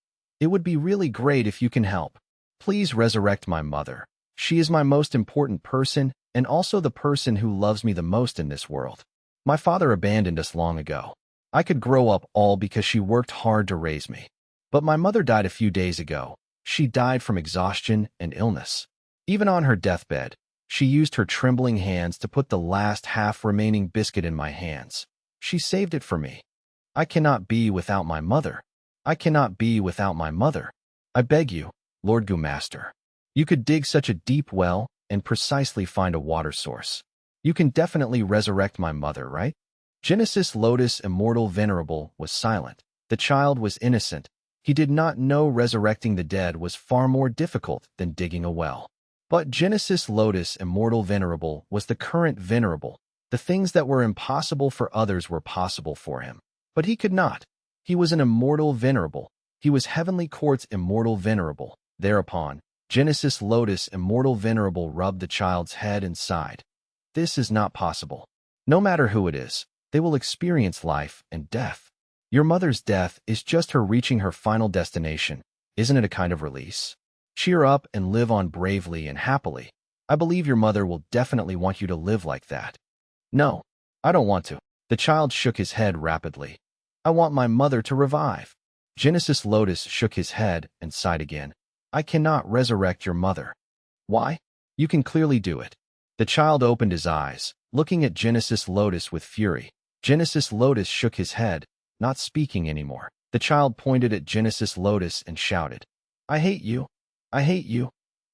It would be really great if you can help. Please resurrect my mother. She is my most important person and also the person who loves me the most in this world. My father abandoned us long ago. I could grow up all because she worked hard to raise me. But my mother died a few days ago. She died from exhaustion and illness. Even on her deathbed, she used her trembling hands to put the last half-remaining biscuit in my hands. She saved it for me. I cannot be without my mother. I cannot be without my mother. I beg you, Lord Gu Master. You could dig such a deep well and precisely find a water source. You can definitely resurrect my mother, right? Genesis Lotus Immortal Venerable was silent. The child was innocent. He did not know resurrecting the dead was far more difficult than digging a well. But Genesis Lotus Immortal Venerable was the current venerable. The things that were impossible for others were possible for him. But he could not. He was an immortal venerable. He was Heavenly Court's immortal venerable. Thereupon, Genesis Lotus Immortal Venerable rubbed the child's head and sighed. This is not possible. No matter who it is, they will experience life and death. Your mother's death is just her reaching her final destination. Isn't it a kind of release? Cheer up and live on bravely and happily. I believe your mother will definitely want you to live like that. No, I don't want to. The child shook his head rapidly. I want my mother to revive. Genesis Lotus shook his head and sighed again. I cannot resurrect your mother. Why? You can clearly do it. The child opened his eyes, looking at Genesis Lotus with fury. Genesis Lotus shook his head, not speaking anymore. The child pointed at Genesis Lotus and shouted, I hate you. I hate you.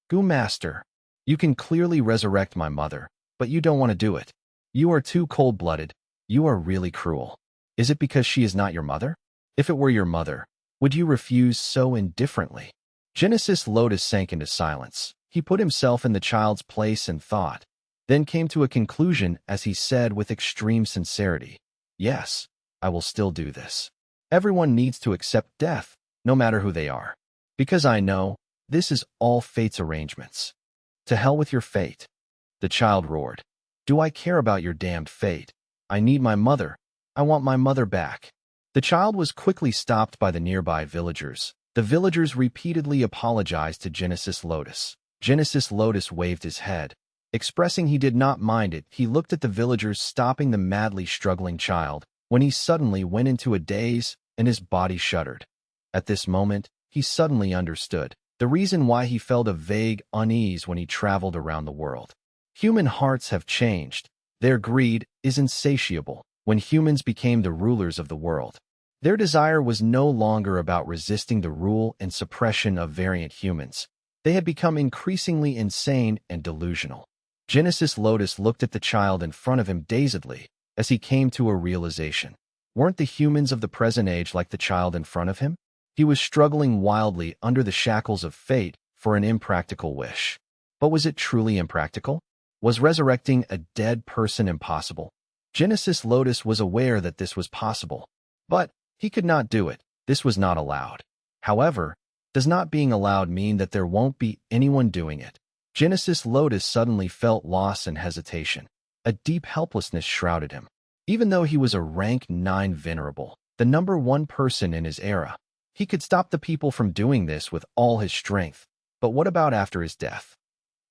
Gu Master. You can clearly resurrect my mother, but you don't want to do it. You are too cold-blooded. You are really cruel. Is it because she is not your mother? If it were your mother, would you refuse so indifferently? Genesis Lotus sank into silence. He put himself in the child's place and thought, then came to a conclusion as he said with extreme sincerity, Yes, I will still do this. Everyone needs to accept death, no matter who they are. Because I know, this is all fate's arrangements. To hell with your fate. The child roared. Do I care about your damned fate? I need my mother. I want my mother back. The child was quickly stopped by the nearby villagers. The villagers repeatedly apologized to Genesis Lotus. Genesis Lotus waved his head. Expressing he did not mind it, he looked at the villagers stopping the madly struggling child, when he suddenly went into a daze and his body shuddered. At this moment, he suddenly understood the reason why he felt a vague unease when he traveled around the world. Human hearts have changed. Their greed is insatiable. When humans became the rulers of the world, their desire was no longer about resisting the rule and suppression of variant humans. They had become increasingly insane and delusional. Genesis Lotus looked at the child in front of him dazedly as he came to a realization. Weren't the humans of the present age like the child in front of him? He was struggling wildly under the shackles of fate for an impractical wish. But was it truly impractical? Was resurrecting a dead person impossible? Genesis Lotus was aware that this was possible, but he could not do it. This was not allowed. However, does not being allowed mean that there won't be anyone doing it? Genesis Lotus suddenly felt loss and hesitation. A deep helplessness shrouded him. Even though he was a rank 9 venerable, the number 1 person in his era, he could stop the people from doing this with all his strength. But what about after his death?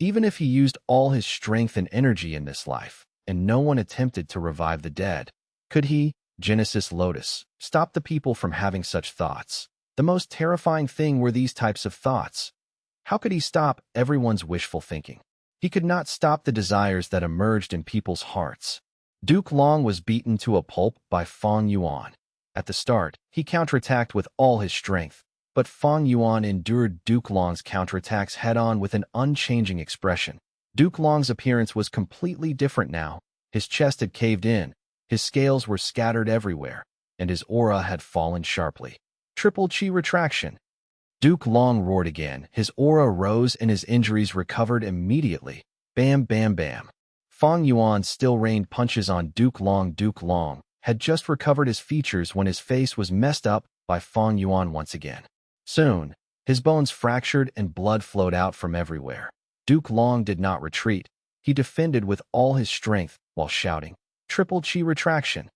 Even if he used all his strength and energy in this life, and no one attempted to revive the dead, could he, Genesis Lotus, stop the people from having such thoughts? The most terrifying thing were these types of thoughts. How could he stop everyone's wishful thinking? He could not stop the desires that emerged in people's hearts. Duke Long was beaten to a pulp by Fang Yuan. At the start, he counterattacked with all his strength, but Fang Yuan endured Duke Long's counterattacks head-on with an unchanging expression. Duke Long's appearance was completely different now. His chest had caved in, his scales were scattered everywhere, and his aura had fallen sharply. Triple chi retraction. Duke Long roared again. His aura rose and his injuries recovered immediately. Bam, bam, bam. Fang Yuan still rained punches on Duke Long. Duke Long had just recovered his features when his face was messed up by Fang Yuan once again. Soon, his bones fractured and blood flowed out from everywhere. Duke Long did not retreat. He defended with all his strength while shouting, Triple chi retraction.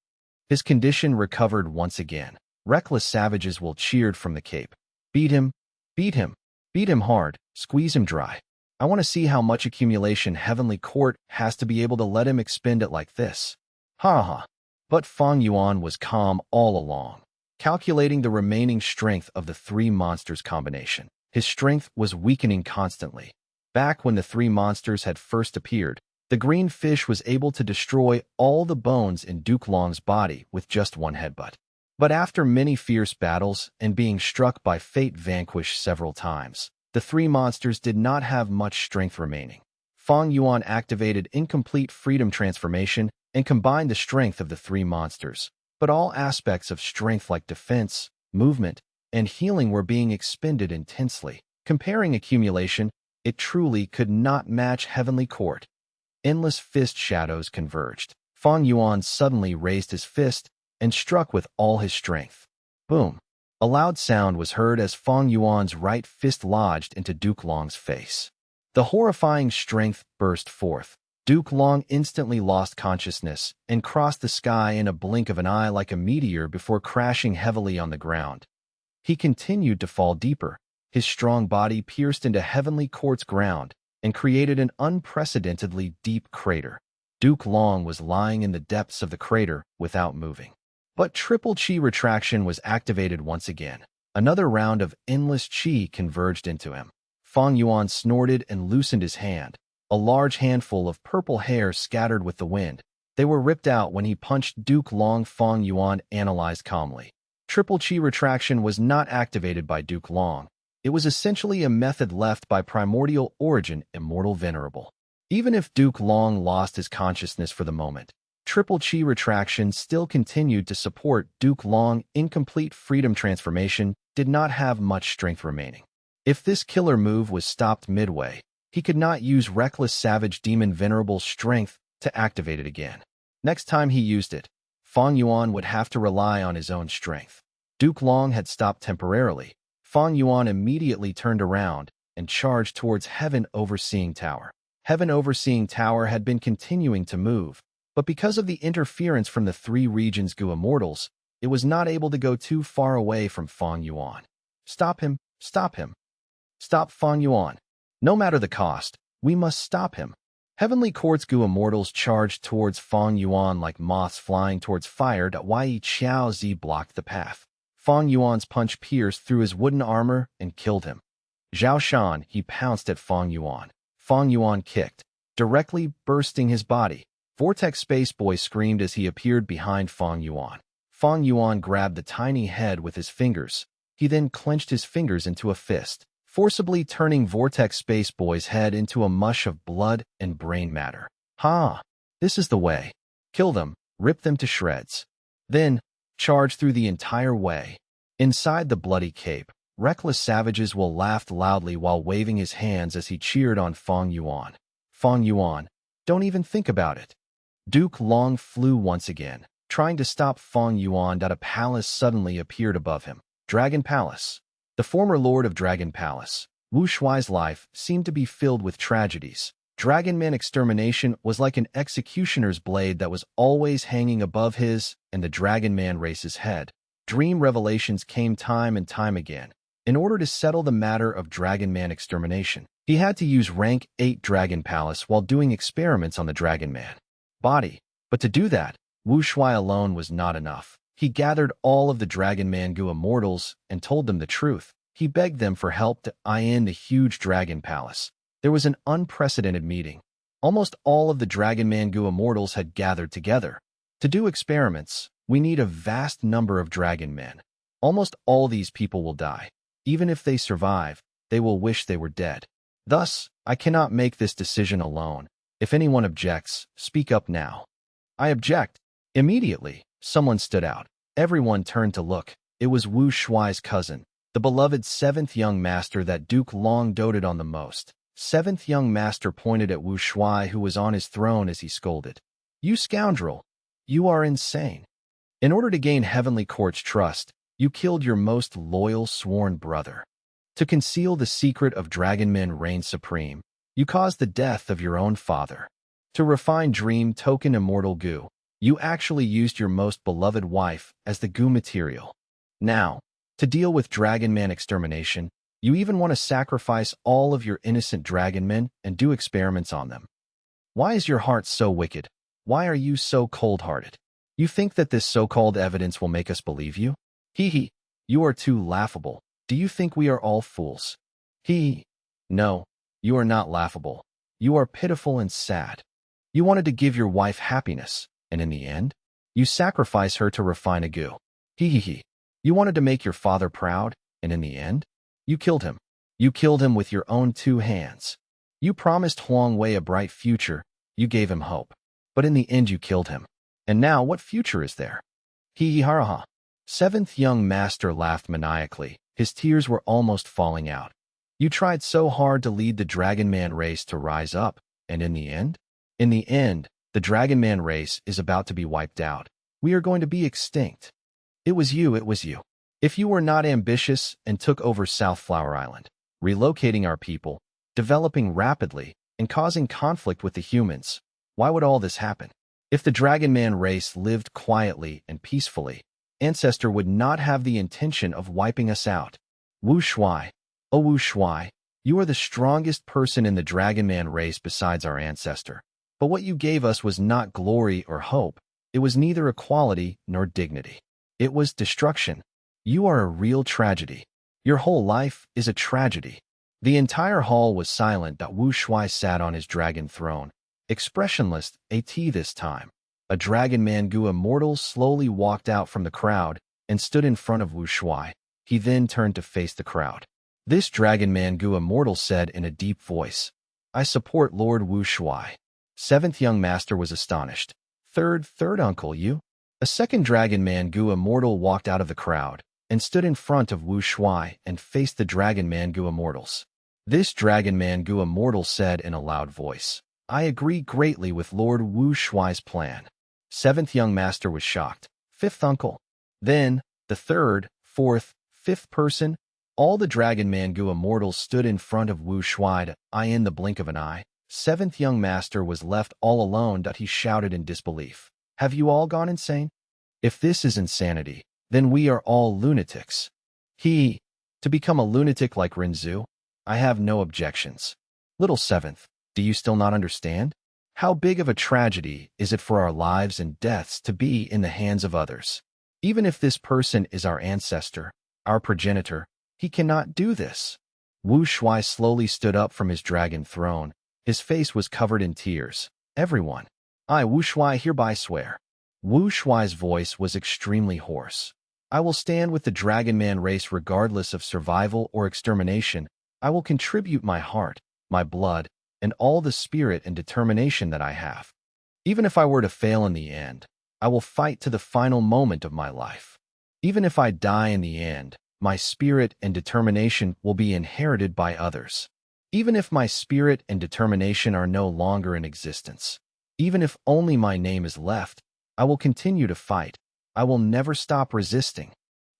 His condition recovered once again. Reckless savages will cheered from the cape. Beat him, beat him, beat him hard, squeeze him dry. I want to see how much accumulation Heavenly Court has to be able to let him expend it like this. Ha ha. But Fang Yuan was calm all along, calculating the remaining strength of the three monsters combination. His strength was weakening constantly. Back when the three monsters had first appeared, the green fish was able to destroy all the bones in Duke Long's body with just one headbutt. But after many fierce battles and being struck by fate vanquished several times, the three monsters did not have much strength remaining. Fang Yuan activated incomplete freedom transformation and combined the strength of the three monsters. But all aspects of strength like defense, movement, and healing were being expended intensely. Comparing accumulation, it truly could not match Heavenly Court. Endless fist shadows converged. Fang Yuan suddenly raised his fist and struck with all his strength. Boom! A loud sound was heard as Fang Yuan's right fist lodged into Duke Long's face. The horrifying strength burst forth. Duke Long instantly lost consciousness and crossed the sky in a blink of an eye like a meteor before crashing heavily on the ground. He continued to fall deeper. His strong body pierced into Heavenly Court's ground and created an unprecedentedly deep crater. Duke Long was lying in the depths of the crater without moving. But triple chi retraction was activated once again. Another round of endless chi converged into him. Fang Yuan snorted and loosened his hand. A large handful of purple hair scattered with the wind. They were ripped out when he punched Duke Long. Fang Yuan analyzed calmly. Triple chi retraction was not activated by Duke Long. It was essentially a method left by primordial origin immortal venerable. Even if Duke Long lost his consciousness for the moment, triple chi retraction still continued to support Duke Long. Incomplete freedom transformation did not have much strength remaining. If this killer move was stopped midway, he could not use reckless savage demon venerable strength to activate it again. Next time he used it, Fang Yuan would have to rely on his own strength. Duke Long had stopped temporarily. Fang Yuan immediately turned around and charged towards Heaven Overseeing Tower. Heaven Overseeing Tower had been continuing to move, but because of the interference from the three regions Gu Immortals, it was not able to go too far away from Fang Yuan. Stop him! Stop him! Stop Fang Yuan! No matter the cost, we must stop him. Heavenly Court's Gu Immortals charged towards Fang Yuan like moths flying towards fire. Yi Chao Zi blocked the path. Fang Yuan's punch pierced through his wooden armor and killed him. Zhao Shan, he pounced at Fang Yuan. Fang Yuan kicked, directly bursting his body. Vortex Space Boy screamed as he appeared behind Fang Yuan. Fang Yuan grabbed the tiny head with his fingers. He then clenched his fingers into a fist, forcibly turning Vortex Space Boy's head into a mush of blood and brain matter. Ha! This is the way. Kill them, rip them to shreds. Then, charge through the entire way. Inside the bloody cape, reckless savages will laughed loudly while waving his hands as he cheered on Fang Yuan. Fang Yuan, don't even think about it. Duke Long flew once again, trying to stop Fang Yuan. A palace suddenly appeared above him. Dragon Palace. The former lord of Dragon Palace, Wu Shuai's life seemed to be filled with tragedies. Dragon Man extermination was like an executioner's blade that was always hanging above his and the Dragon Man race's head. Dream revelations came time and time again. In order to settle the matter of Dragon Man extermination, he had to use rank 8 Dragon Palace while doing experiments on the Dragon Man body. But to do that, Wu Shuai alone was not enough. He gathered all of the Dragon Man Gu Immortals and told them the truth. He begged them for help to in the huge Dragon Palace. There was an unprecedented meeting. Almost all of the Dragon Man Gu Immortals had gathered together. To do experiments, we need a vast number of Dragon Men. Almost all these people will die. Even if they survive, they will wish they were dead. Thus, I cannot make this decision alone. If anyone objects, speak up now. I object. Immediately, someone stood out. Everyone turned to look. It was Wu Shuai's cousin, the beloved 7th young master that Duke Long doted on the most. 7th young master pointed at Wu Shuai, who was on his throne, as he scolded. You scoundrel! You are insane. In order to gain Heavenly Court's trust, you killed your most loyal sworn brother. To conceal the secret of Dragon Men reign supreme, you caused the death of your own father. To refine Dream Token Immortal Gu, you actually used your most beloved wife as the Gu material. Now, To deal with Dragon Man extermination, you even want to sacrifice all of your innocent dragon men and do experiments on them. Why is your heart so wicked? Why are you so cold-hearted? You think that this so-called evidence will make us believe you? Hee hee. You are too laughable. Do you think we are all fools? Hee hee. No, you are not laughable. You are pitiful and sad. You wanted to give your wife happiness, and in the end, you sacrifice her to refine a goo. Hee hee hee. You wanted to make your father proud, and in the end, you killed him. You killed him with your own 2 hands. You promised Huang Wei a bright future. You gave him hope. But in the end you killed him. And now what future is there? Hee hee ha ha. 7th young master laughed maniacally. His tears were almost falling out. You tried so hard to lead the Dragon Man race to rise up, and in the end? In the end, the Dragon Man race is about to be wiped out. We are going to be extinct. It was you. If you were not ambitious and took over South Flower Island, relocating our people, developing rapidly, and causing conflict with the humans, why would all this happen? If the Dragon Man race lived quietly and peacefully, Ancestor would not have the intention of wiping us out. Wu Shuai, oh Wu Shuai, you are the strongest person in the Dragon Man race besides our ancestor. But what you gave us was not glory or hope. It was neither equality nor dignity. It was destruction. You are a real tragedy. Your whole life is a tragedy. The entire hall was silent. Wu Shuai sat on his dragon throne, expressionless, this time. A Dragon Man Gu immortal slowly walked out from the crowd and stood in front of Wu Shuai. He then turned to face the crowd. This Dragon Man Gu immortal said in a deep voice, I support Lord Wu Shuai. 7th young master was astonished. Third uncle, you? A second Dragon Man Gu immortal walked out of the crowd and stood in front of Wu Shuai and faced the Dragon Man Gu immortals. This Dragon Man Gu immortal said in a loud voice, I agree greatly with Lord Wu Shuai's plan. 7th young master was shocked. 5th uncle. Then, the 3rd, 4th, 5th person, all the Dragon Man Gu immortals stood in front of Wu Shuai. In the blink of an eye, 7th young master was left all alone. He shouted in disbelief. Have you all gone insane? If this is insanity, then we are all lunatics. To become a lunatic like Rinzu? I have no objections. Little 7th, do you still not understand? How big of a tragedy is it for our lives and deaths to be in the hands of others? Even if this person is our ancestor, our progenitor, he cannot do this. Wu Shuai slowly stood up from his dragon throne. His face was covered in tears. Everyone. I, Wu Shuai, hereby swear. Wu Shuai's voice was extremely hoarse. I will stand with the Dragon Man race regardless of survival or extermination. I will contribute my heart, my blood, and all the spirit and determination that I have. Even if I were to fail in the end, I will fight to the final moment of my life. Even if I die in the end, my spirit and determination will be inherited by others. Even if my spirit and determination are no longer in existence, even if only my name is left, I will continue to fight. I will never stop resisting.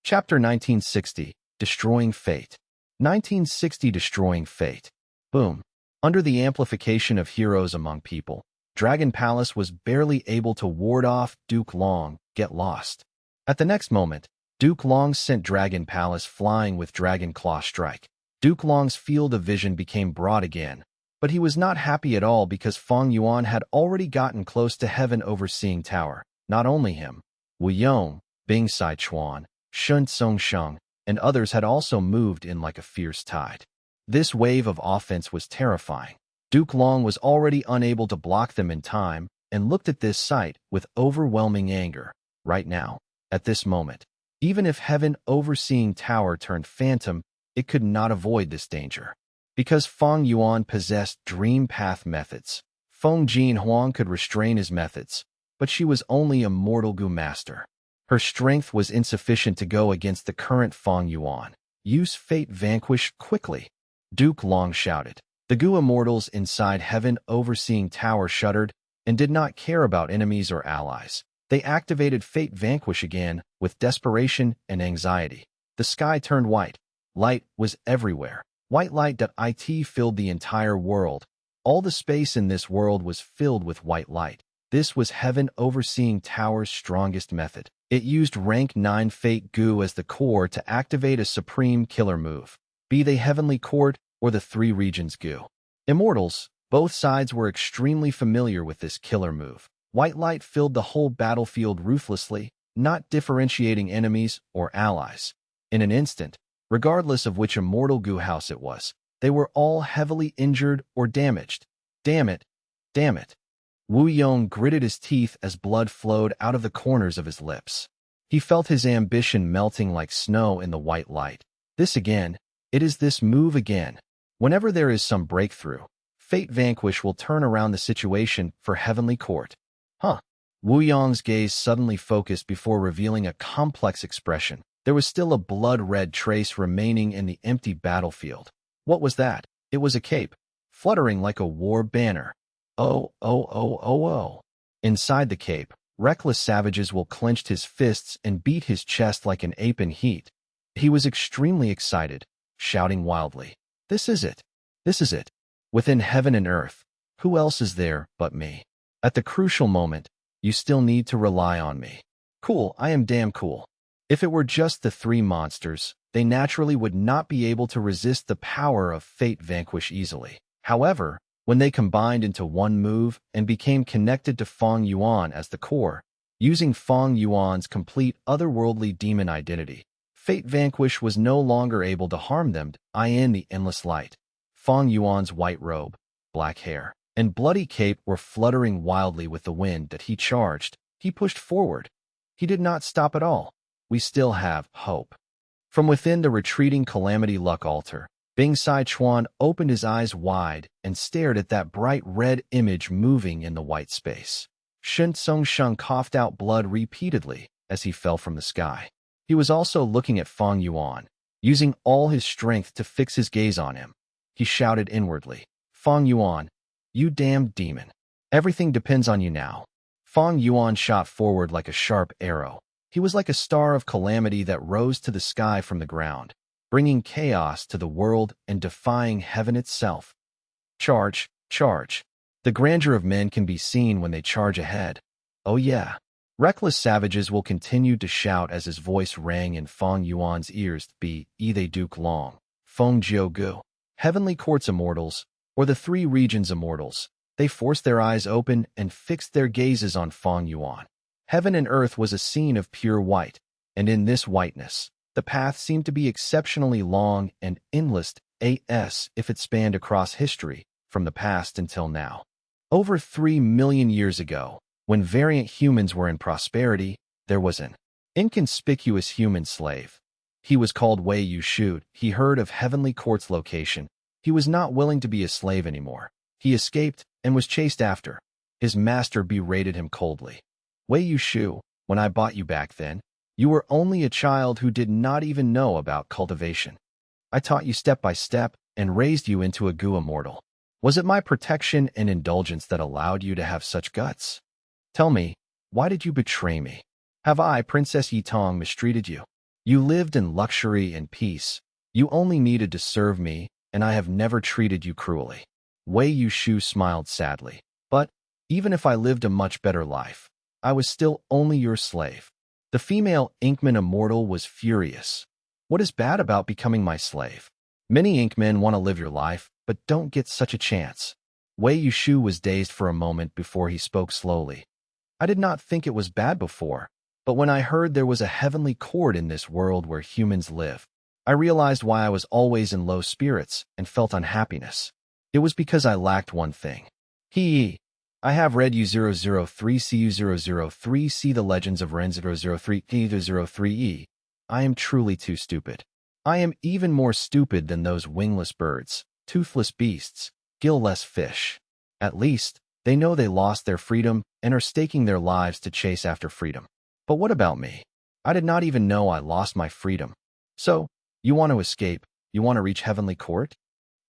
Chapter 1960, Destroying Fate. 1960 Destroying Fate. Boom. Under the amplification of heroes among people, Dragon Palace was barely able to ward off Duke Long, get lost. At the next moment, Duke Long sent Dragon Palace flying with Dragon Claw Strike. Duke Long's field of vision became broad again, but he was not happy at all because Fang Yuan had already gotten close to Heaven Overseeing Tower. Not only him, Wu Yong, Bing Sai Chuan, Shun Song Sheng, and others had also moved in like a fierce tide. This wave of offense was terrifying. Duke Long was already unable to block them in time and looked at this sight with overwhelming anger. Right now, at this moment, even if Heaven Overseeing Tower turned phantom, it could not avoid this danger. Because Fang Yuan possessed dream path methods, Feng Jin Huang could restrain his methods, but she was only a mortal Gu master. Her strength was insufficient to go against the current Fang Yuan. Use fate vanquish quickly. Duke Long shouted. The Gu immortals inside Heaven Overseeing Tower shuddered and did not care about enemies or allies. They activated Fate Vanquish again with desperation and anxiety. The sky turned white. Light was everywhere. White light. It filled the entire world. All the space in this world was filled with white light. This was Heaven Overseeing Tower's strongest method. It used rank 9 fate goo as the core to activate a supreme killer move, be they Heavenly Court or the Three Regions goo. Immortals, both sides were extremely familiar with this killer move. White light filled the whole battlefield ruthlessly, not differentiating enemies or allies. In an instant, regardless of which immortal goo house it was, they were all heavily injured or damaged. Damn it, damn it. Wu Yong gritted his teeth as blood flowed out of the corners of his lips. He felt his ambition melting like snow in the white light. This again, it is this move again. Whenever there is some breakthrough, Fate Vanquish will turn around the situation for Heavenly Court. Huh. Wu Yong's gaze suddenly focused before revealing a complex expression. There was still a blood-red trace remaining in the empty battlefield. What was that? It was a cape, fluttering like a war banner. Oh, oh, oh, oh, oh. Inside the cape, reckless savages will clenched his fists and beat his chest like an ape in heat. He was extremely excited, shouting wildly, "This is it! This is it! Within heaven and earth, who else is there but me? At the crucial moment, you still need to rely on me. Cool, I am damn cool." If it were just the three monsters, they naturally would not be able to resist the power of Fate Vanquish easily. However, when they combined into one move and became connected to Fang Yuan as the core, using Fang Yuan's complete otherworldly demon identity, Fate Vanquish was no longer able to harm them. In the endless light, Fang Yuan's white robe, black hair, and bloody cape were fluttering wildly with the wind that he charged. He pushed forward. He did not stop at all. We still have hope. From within the retreating Calamity Luck altar, Bing Sai Chuan opened his eyes wide and stared at that bright red image moving in the white space. Shen Tsongsheng coughed out blood repeatedly as he fell from the sky. He was also looking at Fang Yuan, using all his strength to fix his gaze on him. He shouted inwardly, "Fang Yuan, you damned demon. Everything depends on you now." Fang Yuan shot forward like a sharp arrow. He was like a star of calamity that rose to the sky from the ground, bringing chaos to the world and defying heaven itself. Charge, charge. The grandeur of men can be seen when they charge ahead. Oh yeah. Reckless savages will continue to shout as his voice rang in Fang Yuan's ears. Be they Duke Long, Feng Jiugu, Heavenly Court's immortals, or the Three Regions immortals, they forced their eyes open and fixed their gazes on Fang Yuan. Heaven and earth was a scene of pure white, and in this whiteness, the path seemed to be exceptionally long and endless as if it spanned across history, from the past until now. Over 3 million years ago, when variant humans were in prosperity, there was an inconspicuous human slave. He was called Wei Yushu. He heard of Heavenly Court's location. He was not willing to be a slave anymore. He escaped and was chased after. His master berated him coldly. "Wei Yushu, when I bought you back then, you were only a child who did not even know about cultivation. I taught you step by step and raised you into a goo immortal. Was it my protection and indulgence that allowed you to have such guts? Tell me, why did you betray me? Have I, Princess Yitong, mistreated you? You lived in luxury and peace. You only needed to serve me, and I have never treated you cruelly." Wei Yushu smiled sadly. "But, even if I lived a much better life, I was still only your slave." The female Inkman immortal was furious. "What is bad about becoming my slave? Many Inkmen want to live your life, but don't get such a chance." Wei Yushu was dazed for a moment before he spoke slowly. "I did not think it was bad before, but when I heard there was a heavenly court in this world where humans live, I realized why I was always in low spirits and felt unhappiness. It was because I lacked one thing. I have read U003CU003C The Legends of Ren 003E. I am truly too stupid. I am even more stupid than those wingless birds, toothless beasts, gill-less fish. At least, they know they lost their freedom and are staking their lives to chase after freedom. But what about me? I did not even know I lost my freedom. So, you want to escape? You want to reach Heavenly Court?"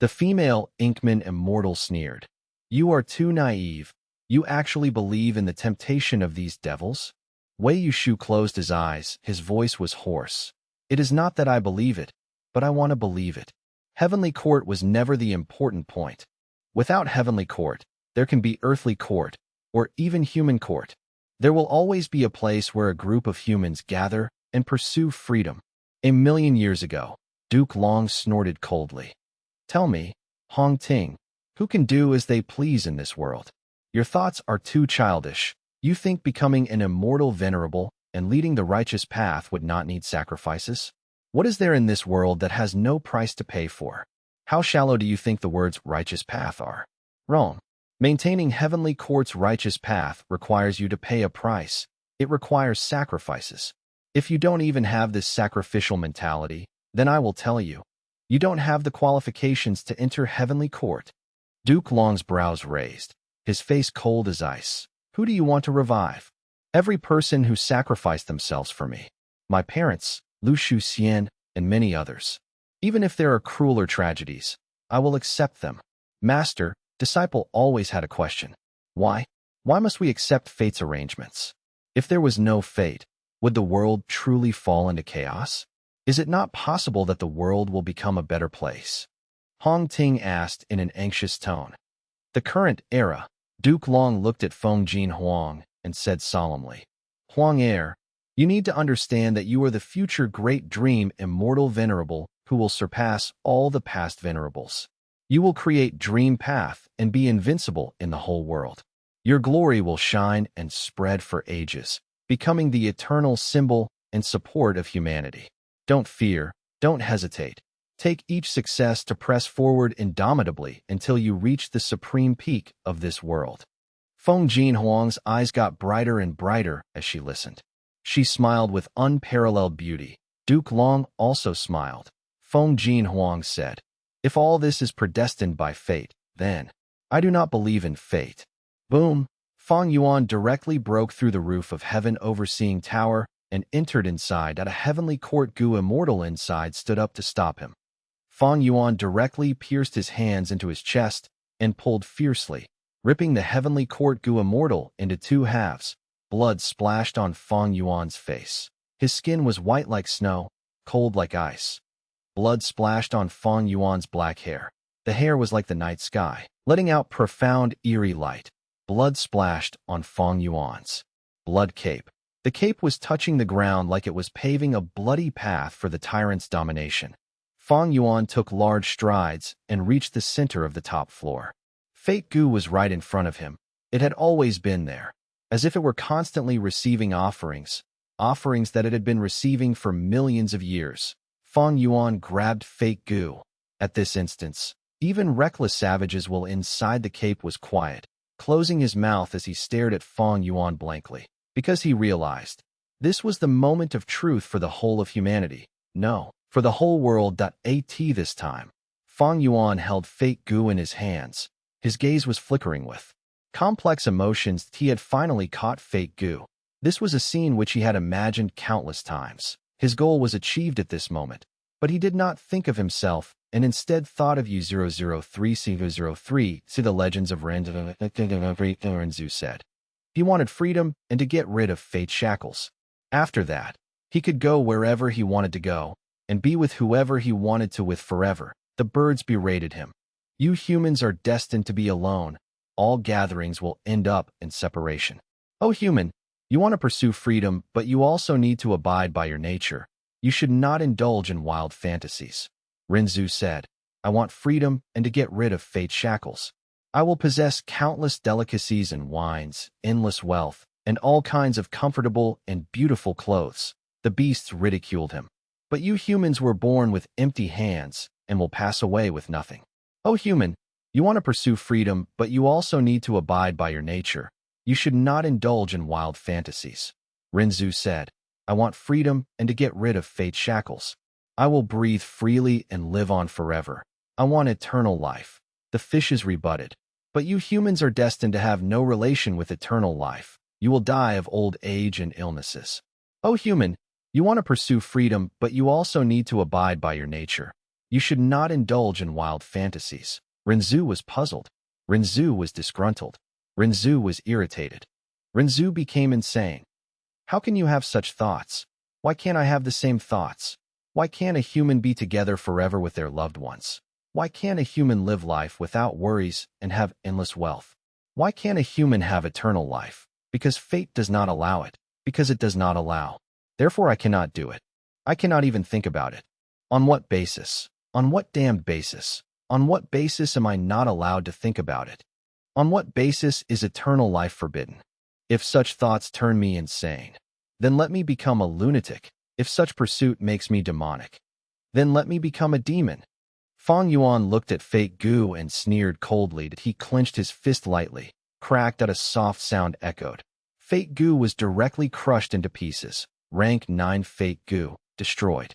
The female Inkman immortal sneered. "You are too naive. You actually believe in the temptation of these devils?" Wei Yushu closed his eyes. His voice was hoarse. "It is not that I believe it, but I want to believe it. Heavenly Court was never the important point. Without Heavenly Court, there can be earthly court, or even human court. There will always be a place where a group of humans gather and pursue freedom. A million years ago, Duke Long snorted coldly. Tell me, Hong Ting, who can do as they please in this world? Your thoughts are too childish. You think becoming an immortal venerable and leading the righteous path would not need sacrifices? What is there in this world that has no price to pay for? How shallow do you think the words righteous path are? Wrong. Maintaining heavenly court's righteous path requires you to pay a price. It requires sacrifices. If you don't even have this sacrificial mentality, then I will tell you, you don't have the qualifications to enter heavenly court. Duke Long's brows raised, his face cold as ice. Who do you want to revive? Every person who sacrificed themselves for me. My parents, Lu Shuxian, and many others. Even if there are crueler tragedies, I will accept them. Master, disciple always had a question. Why? Why must we accept fate's arrangements? If there was no fate, would the world truly fall into chaos? Is it not possible that the world will become a better place? Hong Ting asked in an anxious tone. The current era. Duke Long looked at Feng Jin Huang and said solemnly, Huang heir, you need to understand that you are the future great dream immortal venerable who will surpass all the past venerables. You will create dream path and be invincible in the whole world. Your glory will shine and spread for ages, becoming the eternal symbol and support of humanity. Don't fear, don't hesitate. Take each success to press forward indomitably until you reach the supreme peak of this world. Feng Jin Huang's eyes got brighter and brighter as she listened. She smiled with unparalleled beauty. Duke Long also smiled. Feng Jin Huang said, If all this is predestined by fate, then I do not believe in fate. Boom! Fang Yuan directly broke through the roof of heaven overseeing tower and entered inside at a heavenly court. Gu Immortal inside stood up to stop him. Fang Yuan directly pierced his hands into his chest and pulled fiercely, ripping the heavenly court Gu Immortal into two halves. Blood splashed on Fang Yuan's face. His skin was white like snow, cold like ice. Blood splashed on Fang Yuan's black hair. The hair was like the night sky, letting out profound, eerie light. Blood splashed on Fang Yuan's blood cape. The cape was touching the ground like it was paving a bloody path for the tyrant's domination. Fang Yuan took large strides and reached the center of the top floor. Fate Gu was right in front of him. It had always been there, as if it were constantly receiving offerings that it had been receiving for millions of years. Fang Yuan grabbed Fate Gu. At this instance, even reckless savages will inside the cape was quiet, closing his mouth as he stared at Fang Yuan blankly, because he realized this was the moment of truth for the whole of humanity. No, for the whole world.At this time. Fang Yuan held Fate Gu in his hands. His gaze was flickering with complex emotions. He had finally caught Fate Gu. This was a scene which he had imagined countless times. His goal was achieved at this moment, but he did not think of himself and instead thought of U003C003. See the legends of Renzu said. He wanted freedom and to get rid of fate's shackles. After that, he could go wherever he wanted to go and be with whoever he wanted to with forever. The birds berated him. You humans are destined to be alone. All gatherings will end up in separation. Oh human, you want to pursue freedom, but you also need to abide by your nature. You should not indulge in wild fantasies. Renzu said, I want freedom and to get rid of fate's shackles. I will possess countless delicacies and wines, endless wealth, and all kinds of comfortable and beautiful clothes. The beasts ridiculed him. But you humans were born with empty hands and will pass away with nothing. Oh human, you want to pursue freedom, but you also need to abide by your nature. You should not indulge in wild fantasies. Renzu said, I want freedom and to get rid of fate's shackles. I will breathe freely and live on forever. I want eternal life. The fishes rebutted. But you humans are destined to have no relation with eternal life. You will die of old age and illnesses. Oh human, you want to pursue freedom, but you also need to abide by your nature. You should not indulge in wild fantasies. Renzu was puzzled. Renzu was disgruntled. Renzu was irritated. Renzu became insane. How can you have such thoughts? Why can't I have the same thoughts? Why can't a human be together forever with their loved ones? Why can't a human live life without worries and have endless wealth? Why can't a human have eternal life? Because fate does not allow it. Because it does not allow. Therefore I cannot do it. I cannot even think about it. On what basis? On what damned basis? On what basis am I not allowed to think about it? On what basis is eternal life forbidden? If such thoughts turn me insane, then let me become a lunatic. If such pursuit makes me demonic, then let me become a demon. Fang Yuan looked at Fake Gu and sneered coldly. He clenched his fist lightly, cracked out a soft sound echoed. Fake Gu was directly crushed into pieces. Rank 9 Fake Gu, destroyed.